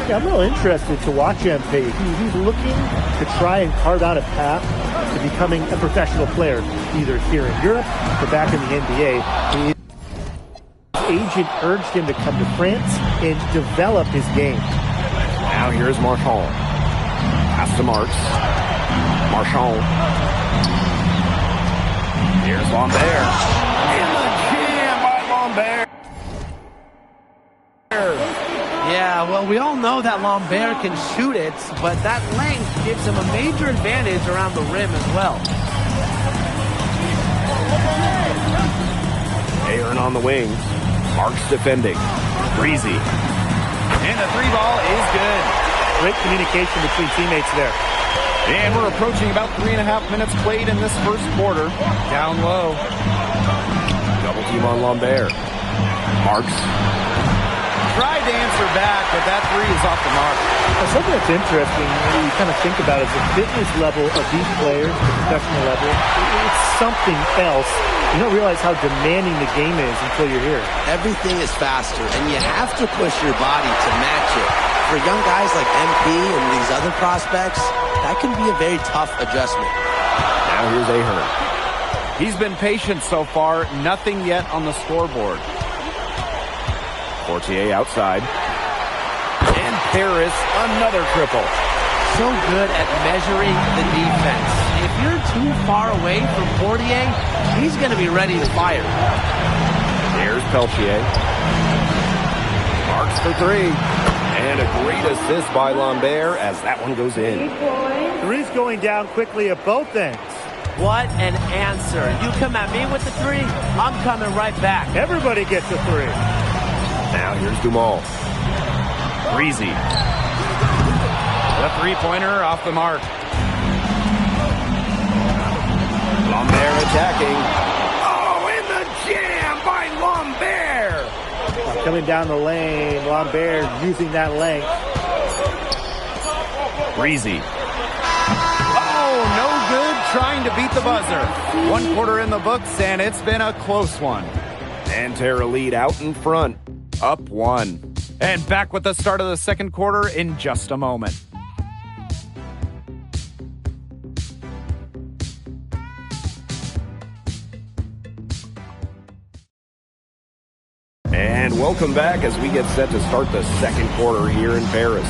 Yeah, I'm real interested to watch MP. He's looking to try and carve out a path to becoming a professional player, either here in Europe or back in the NBA. His agent urged him to come to France and develop his game. Now here's Marchand. Pass to Marks. Marchand. Here's Lambert. In the jam by Lambert. Yeah, well, we all know that Lambert can shoot it, but that length gives him a major advantage around the rim as well. Ahern on the wing. Marks defending. Breezy. And the three ball is good. Great communication between teammates there. And we're approaching about 3.5 minutes played in this first quarter. Down low. Double team on Lambert. Marks. Tried to answer back, but that three is off the mark. Something that's interesting when you kind of think about is the fitness level of these players, the professional level. It's something else. You don't realize how demanding the game is until you're here. Everything is faster, and you have to push your body to match it. For young guys like MP and these other prospects, that can be a very tough adjustment. Now here's Ahern. He's been patient so far. Nothing yet on the scoreboard. Portier outside. And Paris, another triple. So good at measuring the defense. If you're too far away from Portier, he's going to be ready to fire. There's Peltier. Marks for three. And a great assist by Lambert as that one goes in. Three's going down quickly at both ends. What an answer. You come at me with the three, I'm coming right back. Everybody gets a three. Now here's Dumont. Breezy. The three-pointer off the mark. Lambert attacking. Oh, in the jam by Lambert. Coming down the lane, Lambert using that length. Breezy. Oh, no good trying to beat the buzzer. 1 quarter in the books, and it's been a close one. Nanterre lead out in front. Up 1. And back with the start of the second quarter in just a moment. And welcome back as we get set to start the second quarter here in Paris.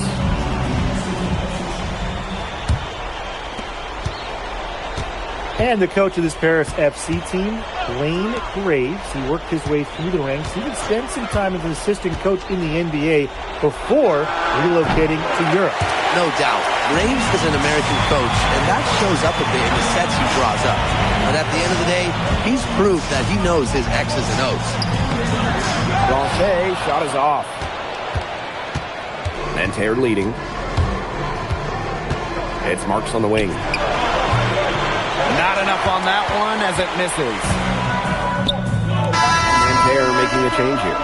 And the coach of this Paris FC team, Blaine Graves, he worked his way through the ranks. He would spend some time as an assistant coach in the NBA before relocating to Europe. No doubt. Graves is an American coach, and that shows up a bit in the sets he draws up. But at the end of the day, he's proved that he knows his X's and O's. Blanchet, shot is off. Nanterre leading. It's Marks on the wing. Not enough on that one as it misses. Nanterre making a change here.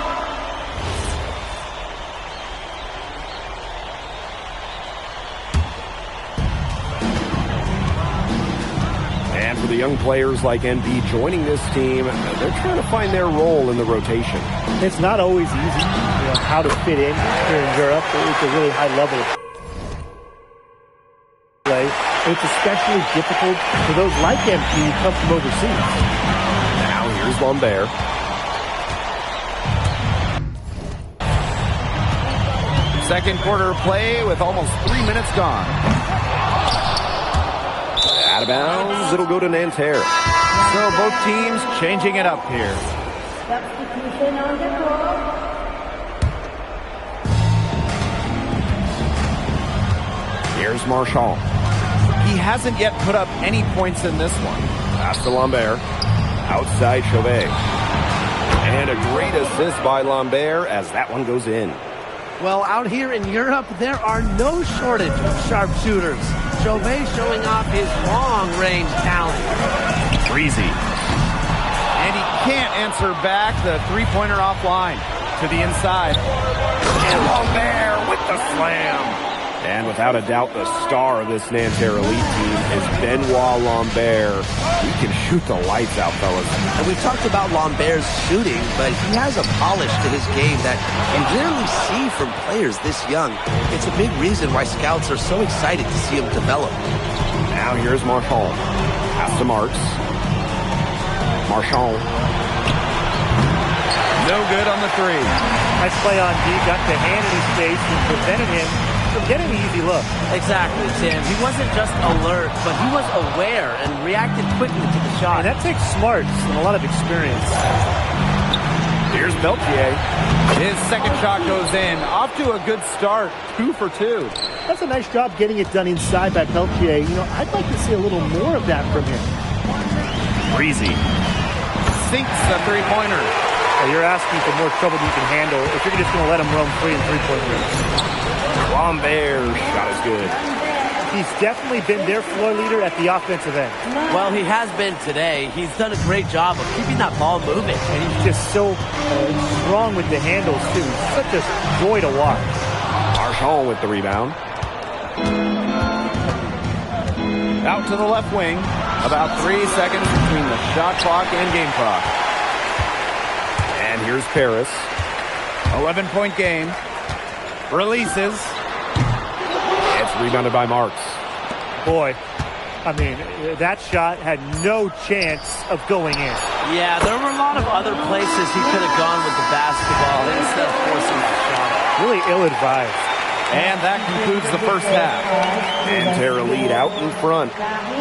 And for the young players like NB joining this team, they're trying to find their role in the rotation. It's not always easy, how to fit in here in Europe. It's a really high level of play. It's especially difficult for those like MP who come from overseas. Now here's Lambert. Second quarter play with almost 3 minutes gone. Out of bounds, it'll go to Nanterre. So both teams changing it up here. Here's Marchand. He hasn't yet put up any points in this one. Pass to Lambert. Outside Chauvet. And a great assist by Lambert as that one goes in. Well, out here in Europe, there are no shortage of sharpshooters. Chauvet showing off his long-range talent. Breezy. And he can't answer back the three-pointer offline. To the inside. And Lambert with the slam. And without a doubt, the star of this Nanterre elite team is Benoit Lambert. He can shoot the lights out, fellas. And we've talked about Lambert's shooting, but he has a polish to his game that you rarely see from players this young. It's a big reason why scouts are so excited to see him develop. Now here's Marchand. Pass to Marks. Marchand. No good on the three. Nice play on D. Got the hand in his face and prevented him from getting the easy look. Exactly, Tim. He wasn't just alert, but he was aware and reacted quickly to the shot. And that takes smarts and a lot of experience. Here's Beltier. His second shot goes in. Off to a good start. 2 for 2. That's a nice job getting it done inside by Peltier. I'd like to see a little more of that from him. Breezy. Sinks a three-pointer. Well, you're asking for more trouble than you can handle if you're just going to let him roam free in three-point range. Lambert's shot is good. He's definitely been their floor leader at the offensive end. Well, he has been today. He's done a great job of keeping that ball moving. And he's just so strong with the handles, too. He's such a joy to watch. Marchand with the rebound. Out to the left wing. About 3 seconds between the shot clock and game clock. And here's Paris. 11-point game. Releases. It's rebounded by Marks. Boy, I mean, that shot had no chance of going in. Yeah, there were a lot of other places he could have gone with the basketball instead of forcing that shot. Really ill-advised. And that concludes the first half. Nanterre lead out in front.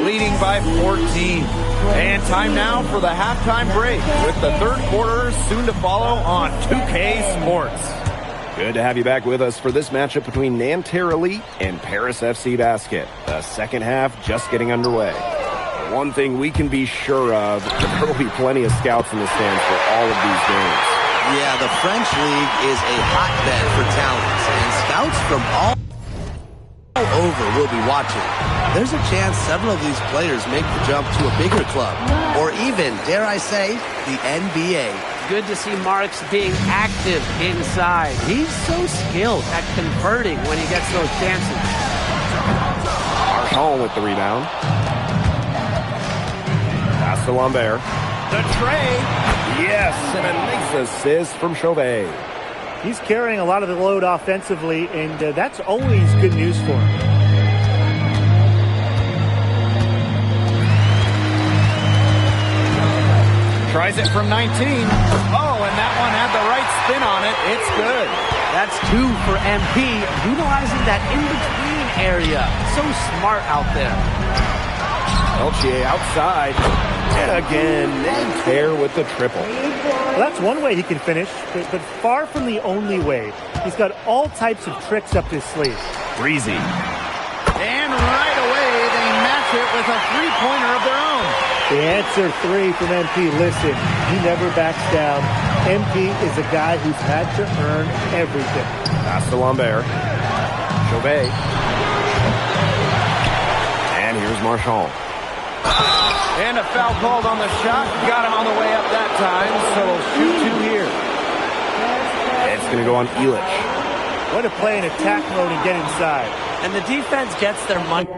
Leading by 14. And time now for the halftime break with the third quarter soon to follow on 2K Sports. Good to have you back with us for this matchup between Nanterre Elite and Paris FC Basket. The second half just getting underway. One thing we can be sure of, there will be plenty of scouts in the stands for all of these games. Yeah, the French League is a hotbed for talent, and scouts from all over will be watching. There's a chance several of these players make the jump to a bigger club, or even, dare I say, the NBA. Good to see Marks being active inside. He's so skilled at converting when he gets those chances. Marchand with the rebound. Pass to Lambert. The tray. Yes, and a nice assist from Chauvet. He's carrying a lot of the load offensively, and that's always good news for him. Tries it from 19. Oh, and that one had the right spin on it. It's good. That's 2 for MP, utilizing that in-between area. So smart out there. Portier outside. And again, Nanterre with the triple. Well, that's one way he can finish, but far from the only way. He's got all types of tricks up his sleeve. Breezy. And right away, they match it with a three-pointer of their own. The answer 3 from MP. Listen, he never backs down. MP is a guy who's had to earn everything. Pass to Lambert. Chauvet. And here's Marchand. And a foul called on the shot. Got him on the way up that time, so shoot 2 here. It's going to go on Illich. Way to play in attack mode and get inside. And the defense gets their money.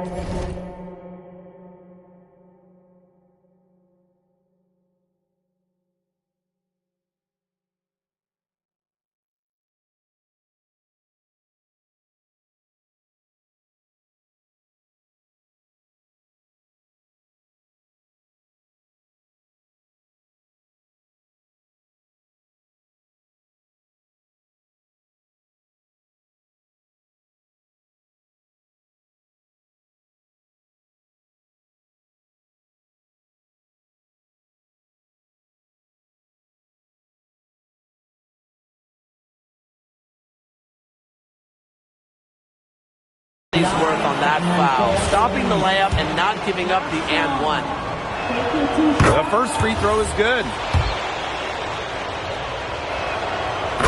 Work on that foul, stopping the layup and not giving up the and one. The first free throw is good.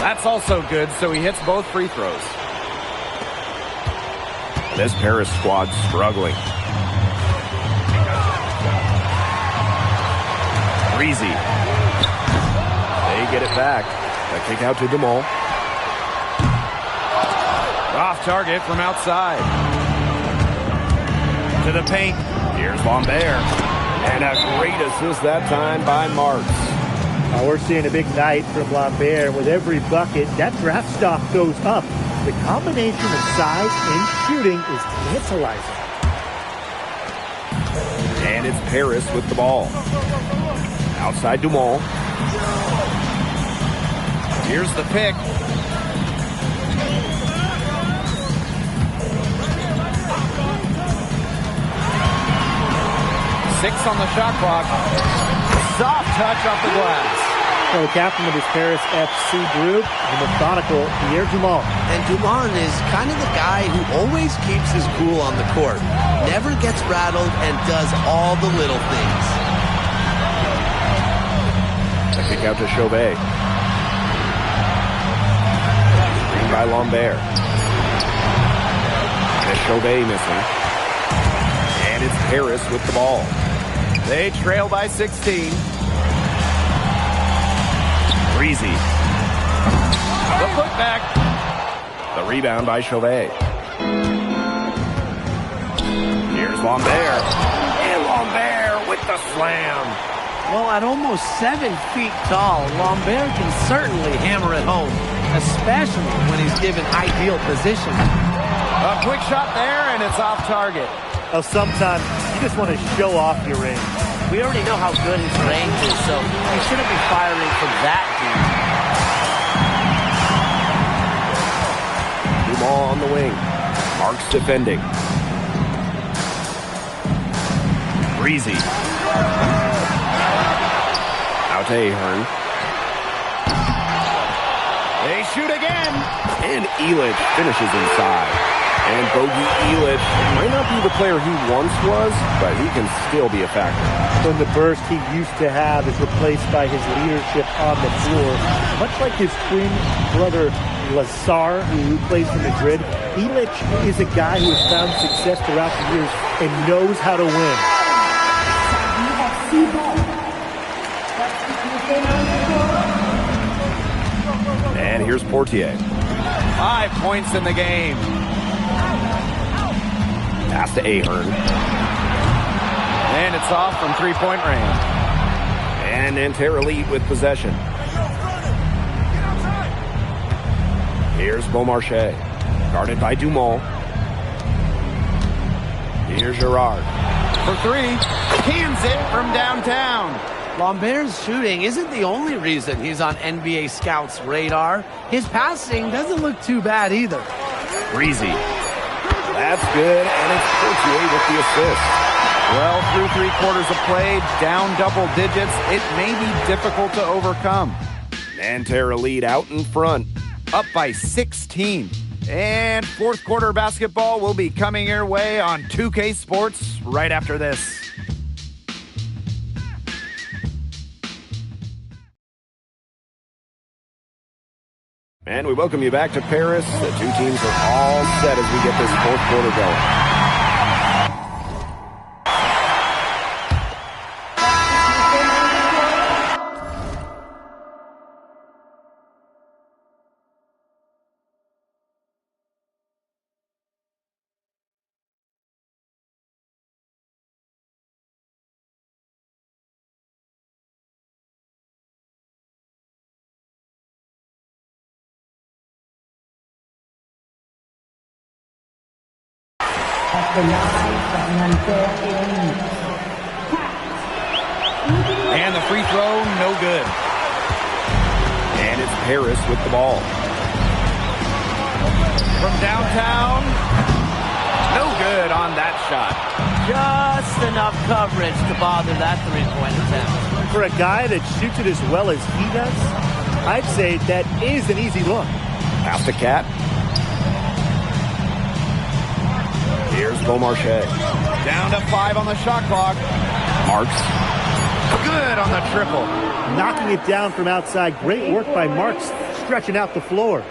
That's also good, so he hits both free throws. This Paris squad struggling. Breezy. They get it back. A kick out to Dumont. Off target from outside. To the paint. Here's Lambert. And a great assist that time by Marks. We're seeing a big night from Lambert. With every bucket, that draft stock goes up. The combination of size and shooting is tantalizing. And it's Paris with the ball. Outside Dumont. Here's the pick. Six on the shot clock. Soft touch off the glass. Well, the captain of his Paris FC group, the methodical Pierre Dumont. And Dumont is kind of the guy who always keeps his cool on the court. Never gets rattled and does all the little things. A kick out to Chauvet. Screen by Lambert. And Chauvet missing. And it's Paris with the ball. They trail by 16. Breezy. The putback. The rebound by Chauvet. Here's Lambert. And Lambert with the slam. Well, at almost 7 feet tall, Lambert can certainly hammer it home, especially when he's given ideal position. A quick shot there, and it's off target. Well, sometimes you just want to show off your range. We already know how good his range is, so he shouldn't be firing from that deep. Dumont on the wing. Marks defending. Breezy. Out to Ahern. They shoot again. And Illich finishes inside. And Bogey Illich might not be the player he once was, but he can still be a factor. So the burst he used to have is replaced by his leadership on the floor. Much like his twin brother Lazar, who plays for Madrid, Illich is a guy who has found success throughout the years and knows how to win. And here's Portier. 5 points in the game. Pass to Ahern. And it's off from three-point range. And Nanterre lead with possession. Here's Beaumarchais. Guarded by Dumont. Here's Girard. For three. Cans it from downtown. Lambert's shooting isn't the only reason he's on NBA Scouts' radar. His passing doesn't look too bad either. Breezy. That's good, and it's Portier with the assist. Well, through 3 quarters of play, down double digits, it may be difficult to overcome. Nanterre Elite out in front. Up by 16. And fourth quarter basketball will be coming your way on 2K Sports right after this. And we welcome you back to Paris. The two teams are all set as we get this fourth quarter going. And the free throw, no good. And it's Paris with the ball. From downtown, no good on that shot. Just enough coverage to bother that three-point attempt. For a guy that shoots it as well as he does, I'd say that is an easy look. Pass to Cat. Here's Beaumarchais. Down to 5 on the shot clock. Marks. Good on the triple. Knocking it down from outside. Great work by Marks, stretching out the floor.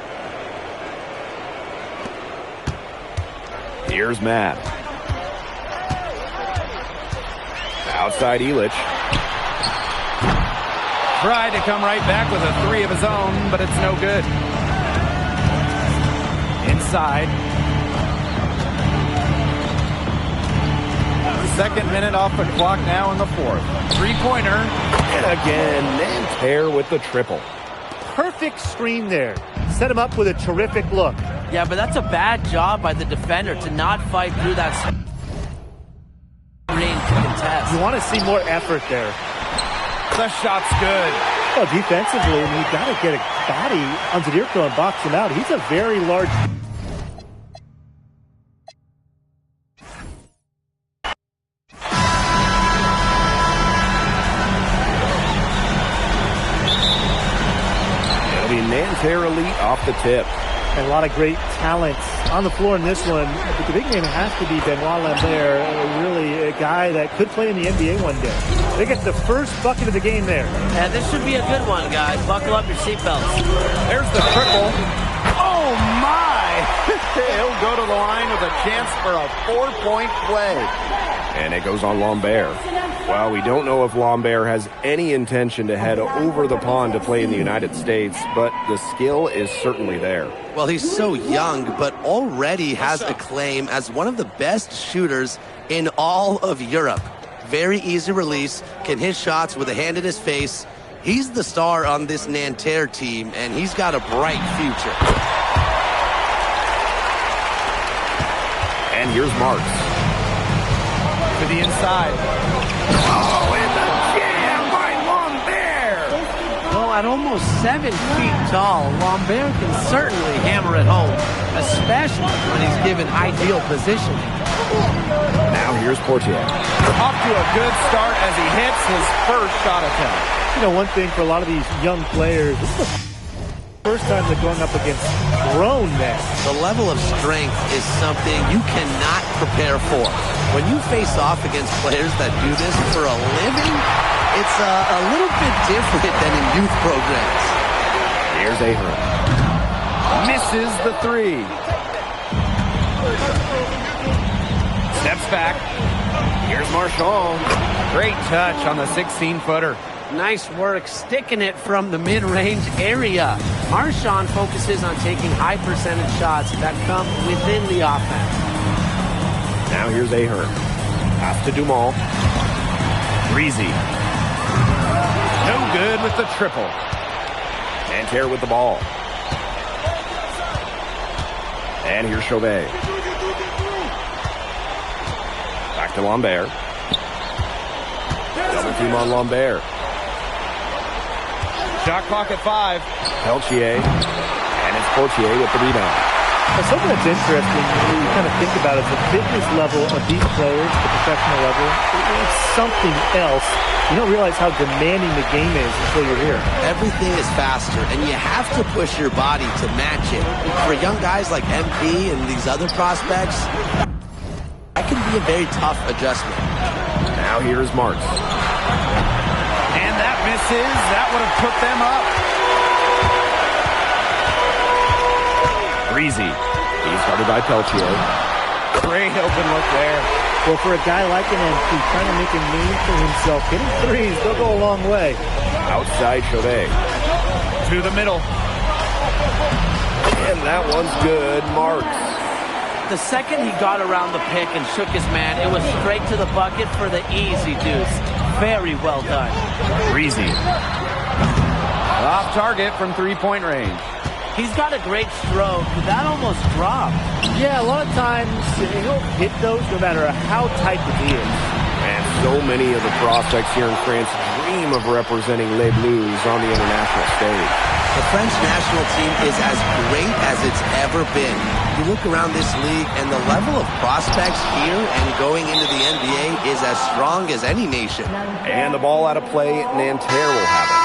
Here's Matt. Outside Elich. Tried to come right back with a 3 of his own, but it's no good. Inside. Second minute off the clock now in the fourth. Three-pointer. And again, Nanterre with the triple. Perfect screen there. Set him up with a terrific look. Yeah, but that's a bad job by the defender to not fight through that screen to contest. You want to see more effort there. The shot's good. Well, defensively, you've got to get a body on Zadirko and box him out. He's a very large... Nanterre Elite off the tip. And a lot of great talent on the floor in this one. But the big name has to be Benoit Lambert, really a guy that could play in the NBA one day. They get the first bucket of the game there. And this should be a good one, guys. Buckle up your seatbelts. There's the triple. Oh, my! He'll go to the line with a chance for a 4-point play. And it goes on Lambert. Well, we don't know if Lambert has any intention to head over the pond to play in the United States, but the skill is certainly there. Well, he's so young, but already has a claim as one of the best shooters in all of Europe. Very easy release, can hit shots with a hand in his face. He's the star on this Nanterre team, and he's got a bright future. And here's Marks. To the inside. Oh, and the jam by Lambert! Well, at almost 7 feet tall, Lambert can certainly hammer it home, especially when he's given ideal positioning. Now here's Portier. Off to a good start as he hits his first shot attempt. You know, one thing for a lot of these young players, this is the first time they're going up against grown men. The level of strength is something you cannot prepare for. When you face off against players that do this for a living, it's a little bit different than in youth programs. Here's Ahern. Misses the 3. Steps back. Here's Marchand. Great touch on the 16-footer. Nice work sticking it from the mid-range area. Marchand focuses on taking high percentage shots that come within the offense. Now here's Ahern. Pass to Dumas. Breezy. No good with the triple. Nanterre with the ball. And here's Chauvet. Back to Lambert. Double team on Lambert. Shot clock at 5. Peltier. And it's Portier with the rebound. Something that's interesting when you kind of think about it, the fitness level of these players, the professional level, it's something else. You don't realize how demanding the game is until you're here. Everything is faster, and you have to push your body to match it. For young guys like MP and these other prospects, that can be a very tough adjustment. Now here's Marks. And that misses. That would have put them up. Breezy. He's guarded by Peltier. Great open look there. Well, for a guy like an MP trying to make a name for himself, hitting threes, they'll go a long way. Outside Chauvet. To the middle. And that one's good. Marks. The second he got around the pick and shook his man, it was straight to the bucket for the easy deuce. Very well done. Breezy. Off target from three-point range. He's got a great stroke. That almost dropped. Yeah, a lot of times he'll hit those no matter how tight the D is. And so many of the prospects here in France dream of representing Les Bleus on the international stage. The French national team is as great as it's ever been. You look around this league, and the level of prospects here and going into the NBA is as strong as any nation. And the ball out of play, Nanterre will have it.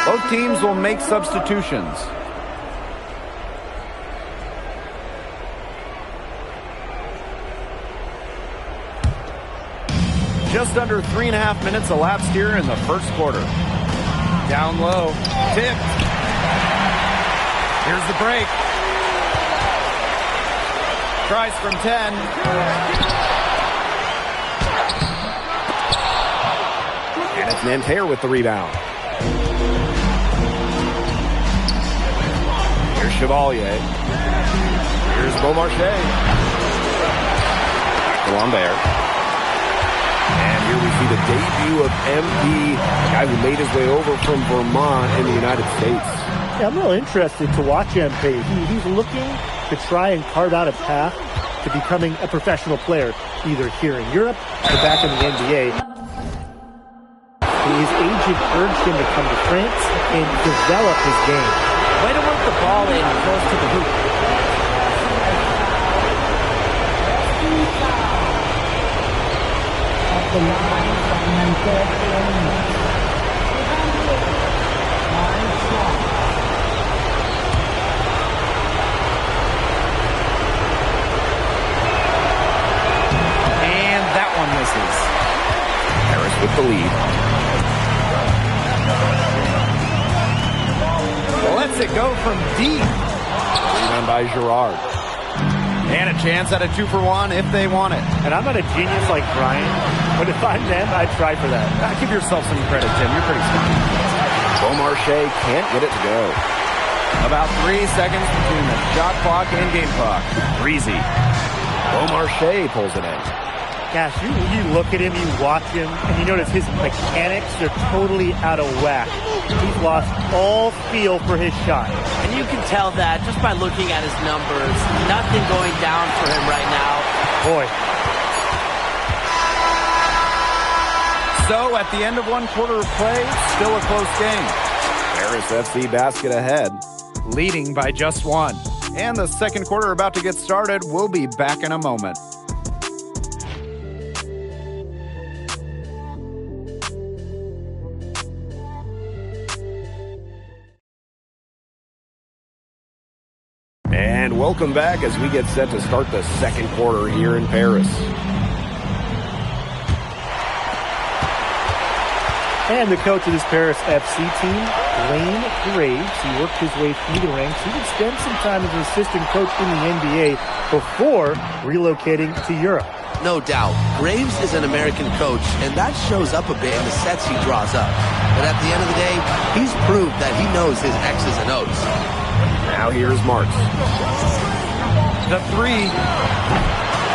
Both teams will make substitutions. Just under 3.5 minutes elapsed here in the first quarter. Down low. Tipped. Here's the break. Tries from 10. And it's Nanterre with the rebound. Here's Chevalier. Here's Beaumarchais. Back to Lambert. And here we see the debut of MP, a guy who made his way over from Vermont in the United States. Yeah, I'm real interested to watch MP. He's looking to try and carve out a path to becoming a professional player, either here in Europe or back in the NBA. His agent urged him to come to France and develop his game. Way to work the ball in close to the hoop. And that one misses. Harris with the lead. Lets it go from deep. Rebound by Girard. And a chance at a 2-for-1 if they want it. And I'm not a genius like Brian, but if I'm them, I'd try for that. Give yourself some credit, Tim. You're pretty smart. Beaumarchais can't get it to go. About 3 seconds between the shot clock and game clock. Breezy. Beaumarchais pulls it in. Gosh, you look at him, you watch him, and you notice his mechanics are totally out of whack. He's lost all feel for his shot. And you can tell that just by looking at his numbers. Nothing going down for him right now. Boy. So, at the end of one quarter of play, still a close game. Paris FC basket ahead. Leading by just one. And the second quarter about to get started. We'll be back in a moment. And welcome back as we get set to start the second quarter here in Paris. And the coach of this Paris FC team, Lane Graves, he worked his way through the ranks. He would spend some time as an assistant coach in the NBA before relocating to Europe. No doubt, Graves is an American coach, and that shows up a bit in the sets he draws up. But at the end of the day, he's proved that he knows his X's and O's. Now here's Marks. The three.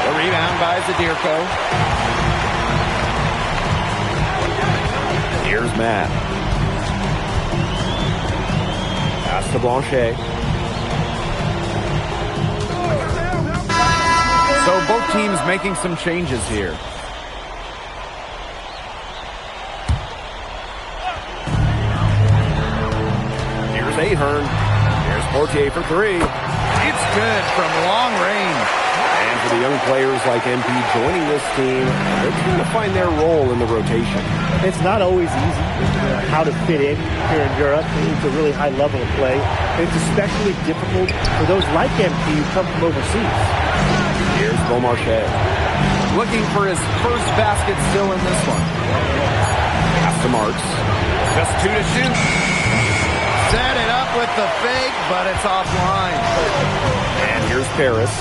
The rebound by Zadirko. Here's Matt. Pass to Blanchet. So both teams making some changes here. Here's Ahern. There's Portier for three. It's good from long range. And for the young players like MP joining this team, they're trying to find their role in the rotation. It's not always easy how to fit in here in Europe. It's a really high level of play. It's especially difficult for those like MP who come from overseas. Here's Beaumarchais. Looking for his first basket still in this one. Pass to Marks. Just 2 to shoot. Set it up with the fake, but it's offline. And here's Paris.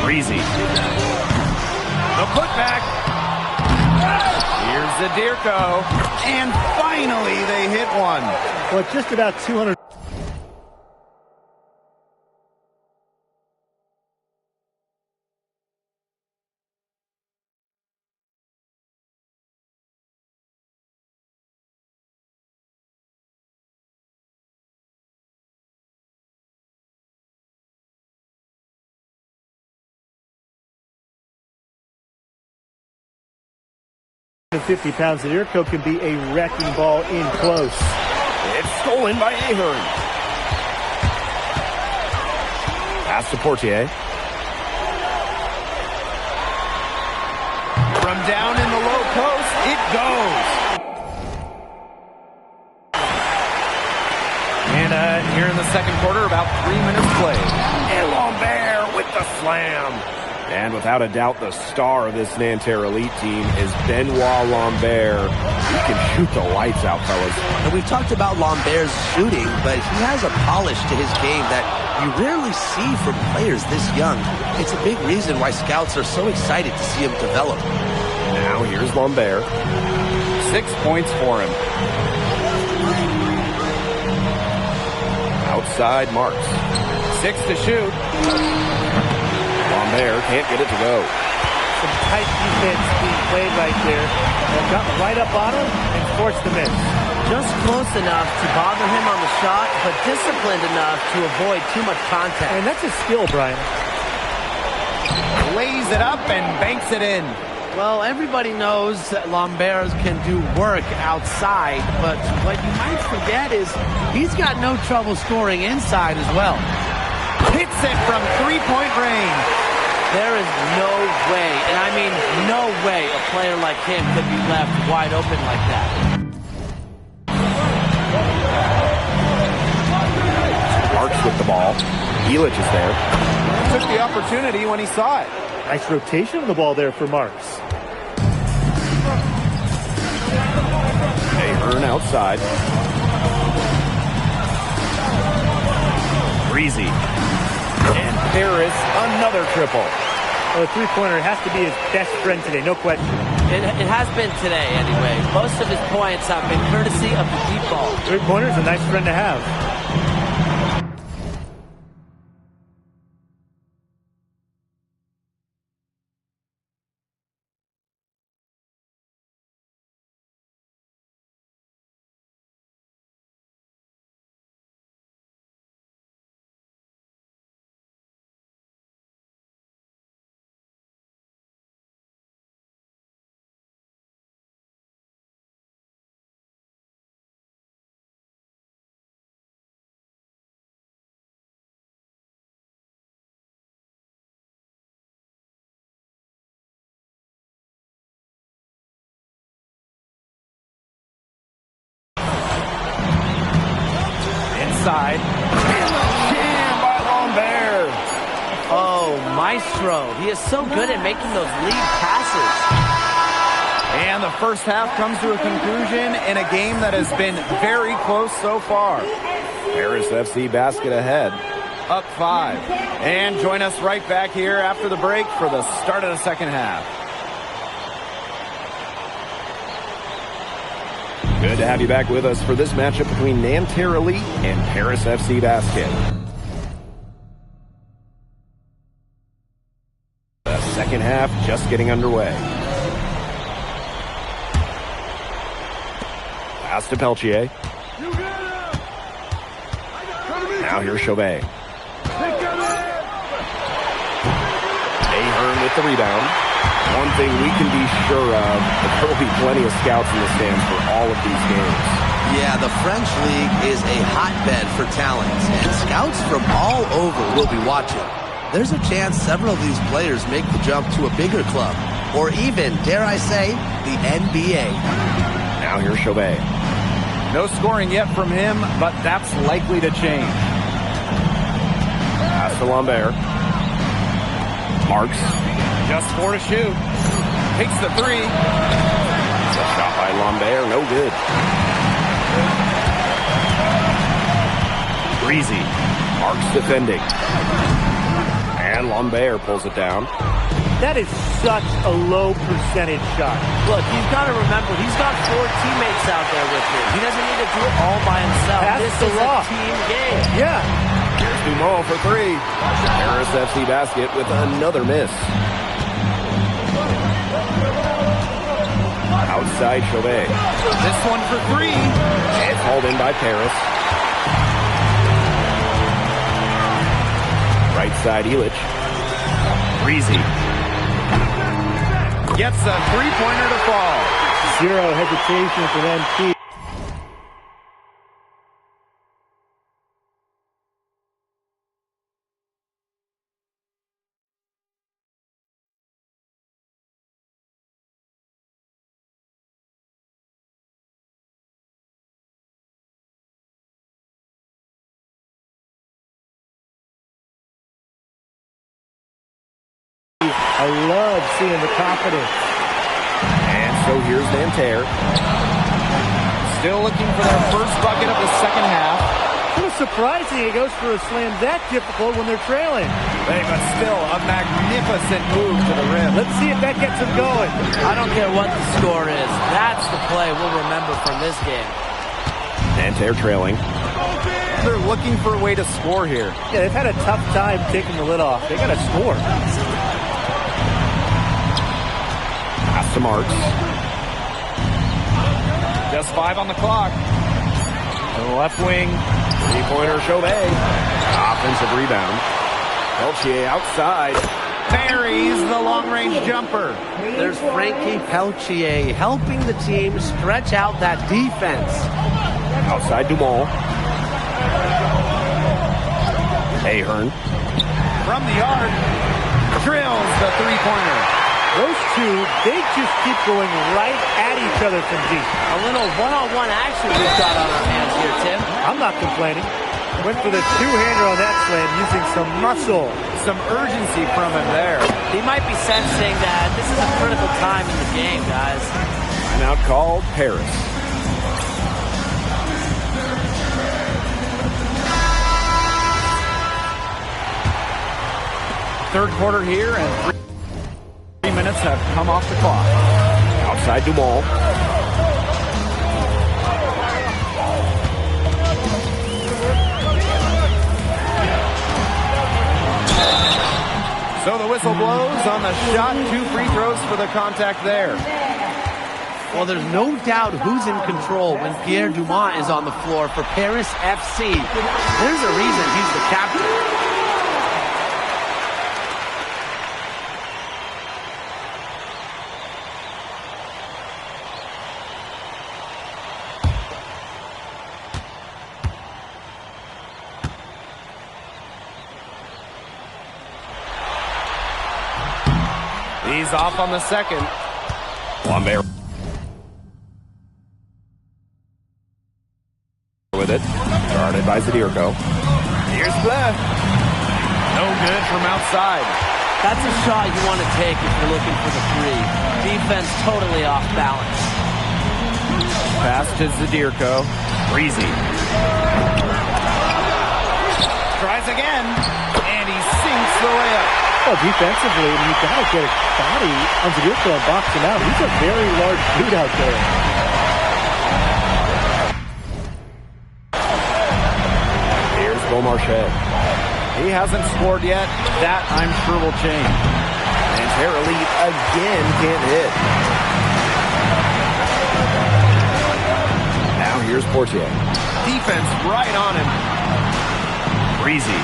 Breezy. The putback. Here's Zadirko. And finally, they hit one. Well, just about 200. £50, Zadirko can be a wrecking ball in close. It's stolen by Ahern. Pass to Portier. From down in the low post, it goes. And here in the second quarter, about 3 minutes played. And Lambert with the slam. And without a doubt, the star of this Nanterre Elite team is Benoit Lambert. He can shoot the lights out, fellas. And we've talked about Lambert's shooting, but he has a polish to his game that you rarely see from players this young. It's a big reason why scouts are so excited to see him develop. Now here's Lambert. 6 points for him. Outside Marks. 6 to shoot. Lambert can't get it to go. Some tight defense being played right there. They've gotten right up on him and forced the miss. Just close enough to bother him on the shot, but disciplined enough to avoid too much contact. And that's a skill, Brian. Lays it up and banks it in. Well, everybody knows that Lambert can do work outside, but what you might forget is he's got no trouble scoring inside as well. Hits it from three-point range. There is no way, and I mean no way, a player like him could be left wide open like that. Marks with the ball. Elic is there. Took the opportunity when he saw it. Nice rotation of the ball there for Marks. Ahern outside. Breezy. And Paris, another triple. Well, the three-pointer has to be his best friend today, no question. It has been today, anyway. Most of his points have been courtesy of the deep ball. Three-pointer's a nice friend to have. Inside. Jam by Lambert. Oh, maestro. He is so good at making those lead passes. And the first half comes to a conclusion in a game that has been very close so far. Paris FC basket ahead. Up 5. And join us right back here after the break for the start of the second half. Good to have you back with us for this matchup between Nanterre Elite and Paris FC Basket. The second half just getting underway. Pass to Peltier. Now here's Chauvet. Ahern with the rebound. One thing we can be sure of, there will be plenty of scouts in the stands for all of these games. Yeah, the French League is a hotbed for talent, and scouts from all over will be watching. There's a chance several of these players make the jump to a bigger club, or even, dare I say, the NBA. Now here's Chauvet. No scoring yet from him, but that's likely to change. Pass to Lambert. Marks. Just 4 to shoot. Takes the 3. It's a shot by Lambert, no good. Breezy. Marks defending. And Lambert pulls it down. That is such a low percentage shot. Look, you've got to remember, he's got 4 teammates out there with him. He doesn't need to do it all by himself. That's the This is law. a team game. Yeah. Here's Dumont for 3. Paris FC basket with another miss. Outside Chauvet. This one for 3. It's hauled in by Paris. Right side Illich. Breezy. Gets a 3-pointer to fall. Zero hesitation for MP. I love seeing the confidence. And so here's Nanterre. Still looking for their first bucket of the second half. It was surprising he goes for a slam that difficult when they're trailing. Hey, but still a magnificent move to the rim. Let's see if that gets him going. I don't care what the score is. That's the play we'll remember from this game. Nanterre trailing. They're looking for a way to score here. Yeah, they've had a tough time taking the lid off. They got to score. Pass to Marks. Just 5 on the clock. To the left wing. 3-pointer Chauvet. Offensive rebound. Peltier outside. Buries the long-range jumper. There's Frankie Peltier helping the team stretch out that defense. Outside Dumont. Ahern. From the arc. Drills the 3-pointer. Those two, they just keep going right at each other from deep. A little one-on-one action we've got on our hands here, Tim. I'm not complaining. Went for the two-hander on that slam using some muscle. Some urgency from him there. He might be sensing that this is a critical time in the game, guys. Timeout called Paris. Third quarter here, and 3 minutes have come off the clock. Outside Dumont. So the whistle blows on the shot. 2 free throws for the contact there. Well, there's no doubt who's in control when Pierre Dumont is on the floor for Paris FC. There's a reason he's the captain. He's off on the second. Lambert with it. Guarded by Zadirko. Here's Bleh. No good from outside. That's a shot you want to take if you're looking for the 3. Defense totally off balance. Pass to Zadirko. Breezy. Tries again. And he sinks the layup. Well, defensively, you've got to get a body on Zadirko and box him out. He's a very large dude out there. Here's Beaumarchais. He hasn't scored yet. That, I'm sure, will change. And Terra Lead again can't hit. Now here's Portier. Defense right on him. Breezy.